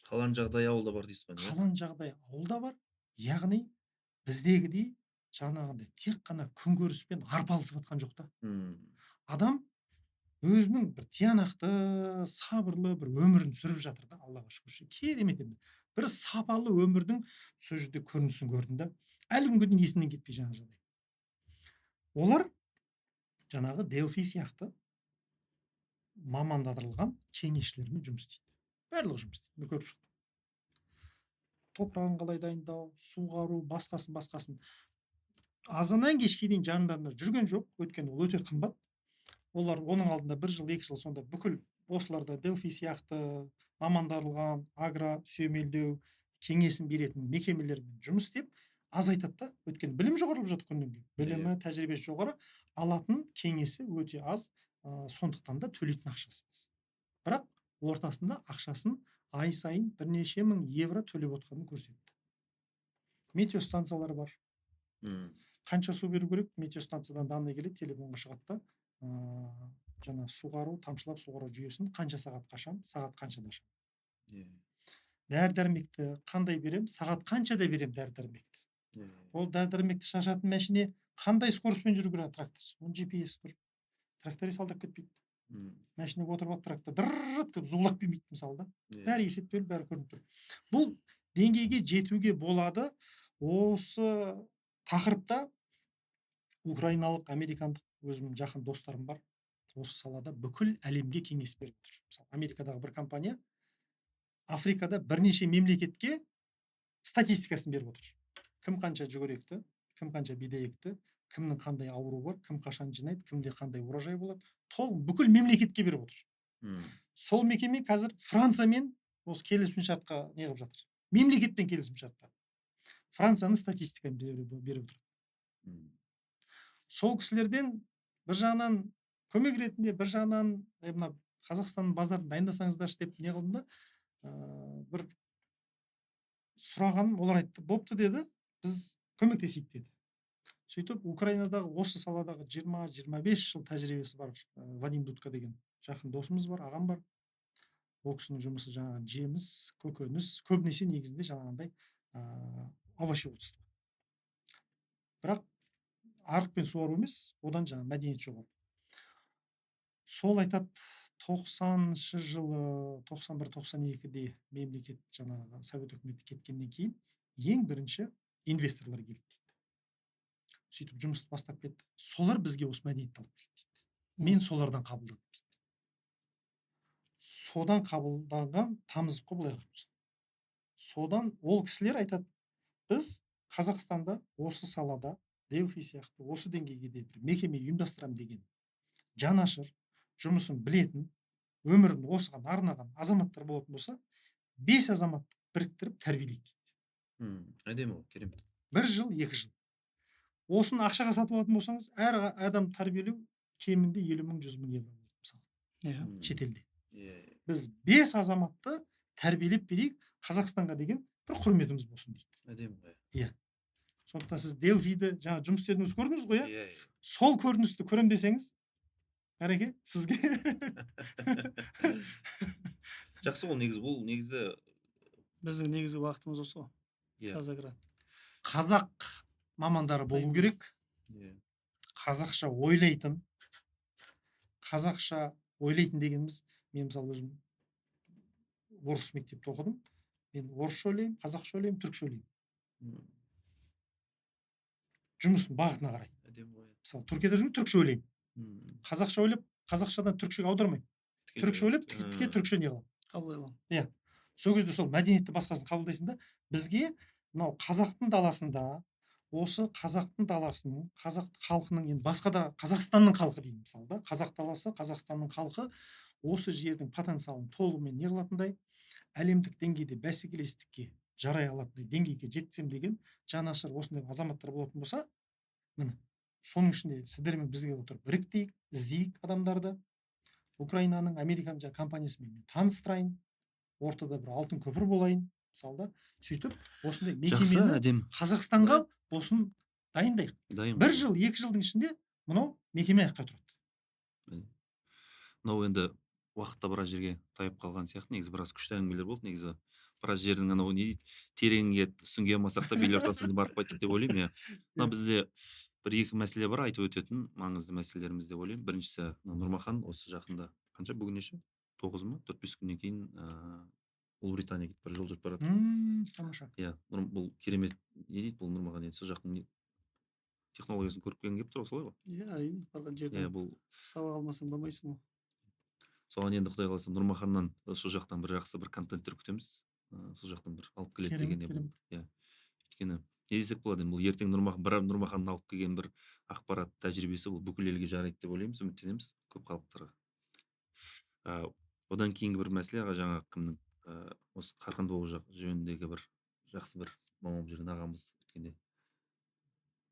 Қалан жағдай ауылда бар дейсіз ғой. Қалан жағдай ауылда бар. Яғни біздегідей жаңағындай тек қана күнкөріспен арпалысып жатқан жоқ та. Адам өзінің бір тиянақты, сабырлы бір өмірін сүріп жатыр да, Аллаға шүкір. Керемет енді. Бір сапалы өмірдің сол жерде көрінісін көрдім да. Әлі күнге дейін есімнен кетпей жаңағы жағдай. Олар жаңағы Delphi сияқты мамандандырылған кеңесшілермен жұмыс істейді. Барлығы жұмыс істейді. Мен көріп шықтым. Топырағын қалай дайындау, суғару, басқасын. Азаннан кешке дейін жандарында жүрген жоқ, өйткені ол өте қымбат. Олар оның алдында 1 жыл, 2 жыл сонда бүкіл осыларда Delphi сияқты мамандандырылған агро сүйемелдеу кеңесін беретін мекемелермен жұмыс істеп, аз айтады да, өйткені білім жоғарылап жатыр күннен күнге. Білімі, тәжірибесі жоғары, алатын кеңесі өте аз, сондықтан да төлейтін ақшасы аз. Бірақ ортасында ақшасын ай сайын бірнеше мың евро төлеп отқанын көрсетті. Метеостанциялары бар. Қанша су беру керек, метеостанциядан данный келеді, телефонға шығады да, жаңа суғару, тамшылап суғару жүйесін қанша сағат қашам, сағат қаншада ашам. Дәрі-дәрмекті қандай берем, сағат қаншада берем дәрі-дәрмекті. Ол дәрі-дәрмекті шашатын мәшине қандай скоростьпен жүру керек трактор. Оның GPS тұр. Тракторист алдап кетпейді. Мәшинеге отырып алып трактор дыррррт деп зулап келмейді мысалы да. Бәрі есептеліп, бәрі көрініп тұр. Бұл деңгейге жетуге болады. Осы тақырыпта украиналық, американдық өзімнің жақын достарым бар. Осы салада бүкіл әлемге кеңес беріп тұр. Мысалы, Америкадағы бір компания Африкада бірнеше мемлекетке статистикасын беріп отыр. Кім қанша жүгіректі, кім қанша бидай екті, кімнің қандай ауруы бар, кім қашан жинайды, кімде қандай урожай болады, толық бүкіл мемлекетке беріп отыр. Сол мекеме қазір Франциямен осы келісімшартқа не қылып жатыр. Мемлекетпен келісімшартта. Францияның статистикасын беріп отыр. Сол кісілерден бір жағынан көмек ретінде, бір жағынан мына Қазақстанның базарын дайындасаңыздаршы деп не қылдым да, бір сұрағаным, олар айтты, бопты деді, біз көмектесейік деді. Сөйтіп, Украинадағы осы саладағы 20-25 жыл тәжірибесі бар Вадим Дудка деген жақын досымыз бар, ағам бар. Ол кісінің жұмысы жаңағы жеміс, көкөніс, көбінесе негізінде жаңағындай овощеводство. Бірақ арықпен суару емес, одан жаңа мәдениет жоғары. Сол айтады, 90-шы жылы, 91-92-де мемлекет жаңағы Совет үкіметі кеткеннен кейін ең бірінші инвесторлар келді дейді. Сөйтіп жұмысты бастап кетті. Солар бізге осы мәдениетті алып келді дейді. Мен солардан қабылдадым дейді. Содан қабылданған тамызық қой былай қарап. Содан ол кісілер айтады, біз Қазақстанда осы салада Delphi сияқты осы деңгейге де бір мекеме ұйымдастырамын деген жанашыр, жұмысын білетін, өмірін осыған арнаған азаматтар болатын болса, 5 азаматты біріктіріп тәрбиелейді дейді. Әдемі ғой, керемет. 1 жыл 2 жыл осыны ақшаға сатып алатын болсаңыз әр адам тәрбиелеу кемінде 50 мың 100 мың евро болады мысалы иә шетелде. Иә. Біз 5 азаматты тәрбиелеп берейік, Қазақстанға деген бір құрметіміз болсын дейді. Әдемі ғой. Иә. Сондықтан сіз Делфиді жаңа жұмыс істедіңіз көрдіңіз ғой, иә? Иә. Сол көріністі көрем десеңіз, әреке сізге Жақсы ғой, негізі біздің негізгі уақытымыз осы ғой иә. Казаград. қазақ мамандары болу керек, Иә. қазақша ойлайтын дегеніміз, мен мысалы өзім орыс мектепте оқыдым. Мен орысша ойлаймын, қазақша ойлаймын, түркше ойлаймын. Жұмыстың бағытына қарай. Әдемі ғой. Мысалы Түркияда жүрмін, түркше ойлаймын. Қазақша ойлап, қазақшадан түркшеге аудармаймын. Түркше ойлап, тіке түркше не қыламын. Қабыл аламын. Иә. Сол кезде сол мәдениетті басқасын қабылдайсың да, бізге мынау қазақтың даласында, осы қазақтың даласының, қазақ халқының, енді басқа да Қазақстанның халқы деймін мысалы да, қазақ даласы, Қазақстанның халқы осы жердің потенциалын толығымен не қылатындай, әлемдік деңгейде бәсекелестікке жарай алатындай деңгейге жетсем деген жанашыр осындай азаматтар болатын болса, міне соның ішінде сіздермен бізге отырып іріктейік, іздейік адамдарды. Украинаның, Американың жаңағы компаниясымен мен таныстырайын, ортада бір алтын көпір болайын, мысалы да, сөйтіп осындай Жақсы, мекемені әдемі. Қазақстанға осын дайындайық. Дайын. 1 жыл 2 жылдың ішінде мынау мекеме аяққа тұрады. Мынау енді уақытта біраз жерге тайып қалған сияқты, негізі біраз күшті әңгімелер болды. Негізі біраз жердің анау не дейді, тереңге сүңге алмасақ та бел ортасына барып қайттық деп ойлаймын. Иә. Мына бізде бір екі мәселе бар айтып өтетін маңызды мәселелеріміз деп ойлаймын. Біріншісі Нұрмахан осы жақында қанша бүгін неше? 9 ма? 4-5 күннен кейін Ұлыбританияға кетіп бір жол жүріп барады. Тамаша. Иә, бұл керемет не дейді, бұл Нұрмахан енді сол жақтың технологиясын көріп келген келіп тұр ғой, солай ғой? Иә, әрине, барған Иә, жерден бұл сабақ алмасаң болмайсың ғой. соған енді Құдай қаласа Нұрмаханнан сол жақтан бір жақсы бір контенттер күтеміз. Сол жақтан бір алып келеді дегенде бұл. Иә. Өйткені не десек болады, енді бұл ертең Нұрмаханнан алып келген бір ақпарат тәжірибесі бұл бүкіл елге жарайды деп ойлаймыз, үміттенеміз көп халықтарға. Одан кейінгі бір мәселе жаңа кімнің осы Қарқынды болу жөніндегі бір жақсы бір мамам жүрген ағамыз өткенде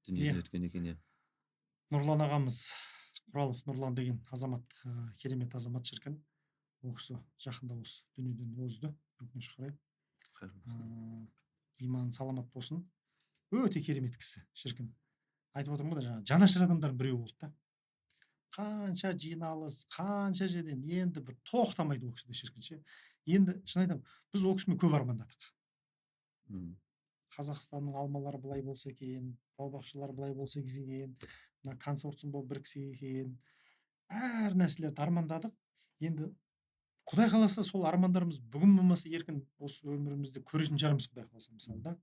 дүниеден өткен екен. Иә. Нұрлан ағамыз, Құралов Нұрлан деген азамат, керемет азамат шіркін. Ол кісі жақында осы дүниеден озды, өкінішке қарай. Иман саламат болсын. Өте керемет кісі шіркін. Айтып отырмын ғой, жаңа жанашыр адамдардың біреуі болды да. Қанша жиналыс, қанша жерден енді бір тоқтамайды ол кісіде шіркінше. Енді шын айтамын, біз ол кісімен көп армандадық. Қазақстанның алмалары былай болса екен, бау-бақшалары былай болса екен, мына консорциум болып біріксе екен, әр нәрселерді армандадық. Енді Құдай қаласа сол армандарымыз бүгін болмаса еркін осы өмірімізде көретін шығармыз, Құдай қаласа мысалы да.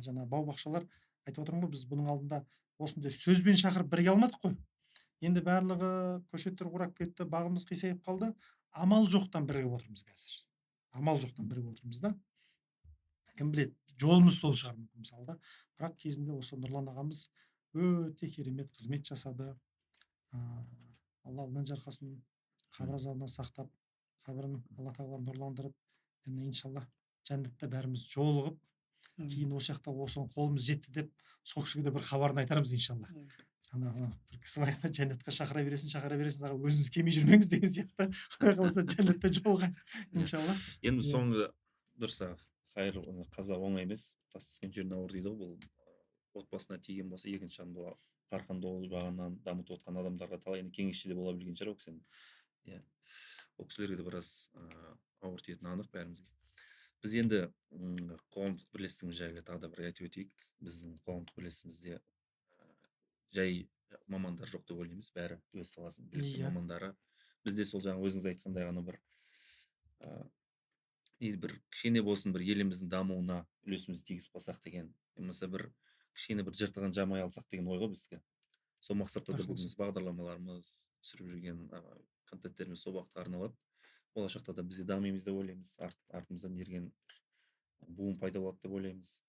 Жаңа бау-бақшалар айтып отырмын ғой, біз бұның алдында осындай сөзбен шақырып бірге алмадық қой. Енді барлығы көшеттер қурап кетті, бағымыз қисайып қалды. Амал жоқтан бірігіп отырмыз қазір. Амал жоқтан бірігіп отырмыз да. Кім біледі, жолымыз сол шығар мүмкін мысалы да. Бірақ кезінде осы Нұрлан ағамыз өте керемет қызмет жасады. Алла алдан жарқасын, қабір азабынан сақтап, қабірін Алла тағала нұрландырып, енді иншалла жәннатта бәріміз жолығып, кейін осы жақта осыған қолымыз жетті деп, сол кісіге де бір хабарын айтармыз иншалла. Бір кісі айтады, жәннатқа шақыра бересің, аға өзіңіз келмей жүрмеңіз деген сияқты. Құдай қаласа жәннатта жолға иншалла. Енді соңғы дұрыс, қайыр қаза оңай емес, тас түскен жерін ауыр дейді ғой. Бұл отбасына тиген болса, екінші жағында Қарқынды бағынан дамытып отқан адамдарға талай кеңесші де бола білген шығар ол кісінің. Иә. Ол кісілерге де біраз ауыр тиетіні анық бәрімізге. Біз енді қоғамдық бірлестігіміз жайлы тағы да бір айтып өтейік. Біздің қоғамдық бірлестігімізде жай мамандар жоқ деп ойлаймыз, бәрі өз саласының білікті мамандары. Бізде сол жаңа өзіңіз айтқандай ғана бір кішкене болсын бір еліміздің дамуына үлесімізді тигізіп қалсақ деген, болмаса бір кішкене бір жыртығын жамай алсақ деген ой ғой біздікі. Сол мақсатта да бүгінгі бағдарламаларымыз, түсіріп жүрген контенттеріміз сол уақытқа арналады. Болашақта да бізде дамимыз деп ойлаймыз, артымыздан ерген буын пайда болады деп ойлаймыз.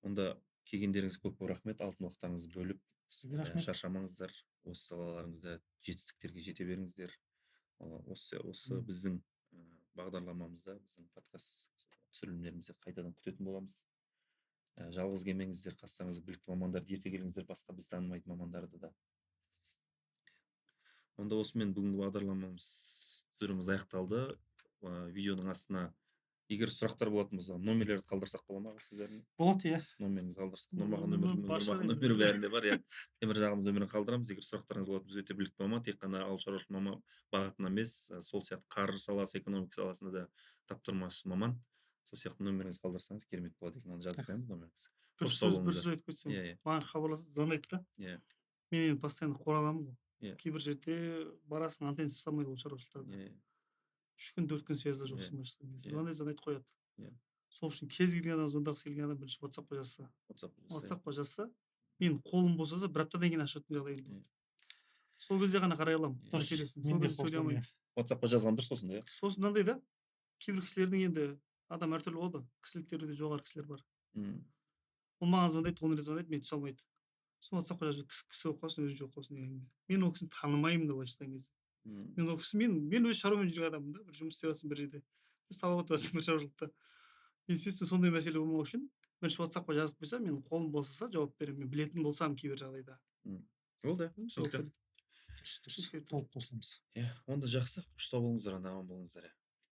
Онда келгендеріңізге көп рахмет, алтын уақыттарыңызды бөліп, шаршамаңыздар, осы салаларыңызда жетістіктерге жете беріңіздер. Осы біздің бағдарламамызда, біздің подкаст түсірілімдерімізде қайтадан күтетін боламыз. жалғыз келмеңіздер, қастарыңызда білікті мамандарды ерте келіңіздер, басқа біз танымайтын мамандарды да. Онда осымен бүгінгі бағдарламамыз түсіріміз аяқталды. Видеоның астына егер сұрақтар болатын болса, номерлерді қалдырсақ бола ма сіздердің? болады, иә. Номеріңізді қалдырсақ. Нұрмахан Нұрмахан нөмірі бәрінде бар, иә. Темір жағымыз нөмірін қалдырамыз. Егер сұрақтарыңыз болатын, біз өте білікті маман, тек қана ауыл шаруашылық маман бағытына емес, сол сияқты қаржы саласы, экономика саласында да таптырмас маман. Сол сияқты нөміріңізді қалдырсаңыз керемет болады екен. Оны жазып қоямыз номеріңізді. бір Қош сау сөз болыңыздар. айтып кетсем, Иә, иә. маған хабарласып звондайды да. Иә, Мен енді постоянно қораламын ғой. Иә. Кейбір жерде барасың, антеннасы ұстамайды ол шаруашылықтарда. иә, 3 күн 4 күн связьда Иә. жоқсың былайша айтқан кезде. Иә. Звондайды қояды. Иә. Сол үшін кез келген адам, звондағысы келген адам бірінші WhatsApp-қа жазса. WhatsApp. WhatsApp-қа жазса, мен қолым босаса бір аптадан кейін ашатын жағдайым болады. Сол кезде ғана қарай аламын. Иә. Дұрыс. Мәселесін. Мен Сол де кезде сөйлей қосыламын, алмаймын. иә. WhatsApp-қа жазған дұрыс сосын да, иә. Сосын мынандай да, кейбір кісілердің енді адам әртүрлі болады. Кісіліктері де жоғары кісілер бар. Ол маған звондайды, он рет звондайды, мен түсе алмайды. Сосын WhatsApp-қа жазып, кісі болып қалсын, өзі жоқ қалсын деген. Мен ол кісіні танымаймын да былайша айтқан кезде. Мен ол кісі, мен өз шаруамен жүрген адаммын да, бір жұмыс істеп жатырсың бір жерде. Сабақ өтіп жатырсың бір шаруашылықта. Естественно, сондай мәселе болмау үшін бірінші WhatsApp-қа жазып қойса, мен қолым босаса жауап беремін. Мен білетін болсам кейбір жағдайда. Болды. Сол Түсінікті. керек. Дұрыс. Толық қосыламыз. Иә, онда жақсы. Қош сау болыңыздар, аман болыңыздар.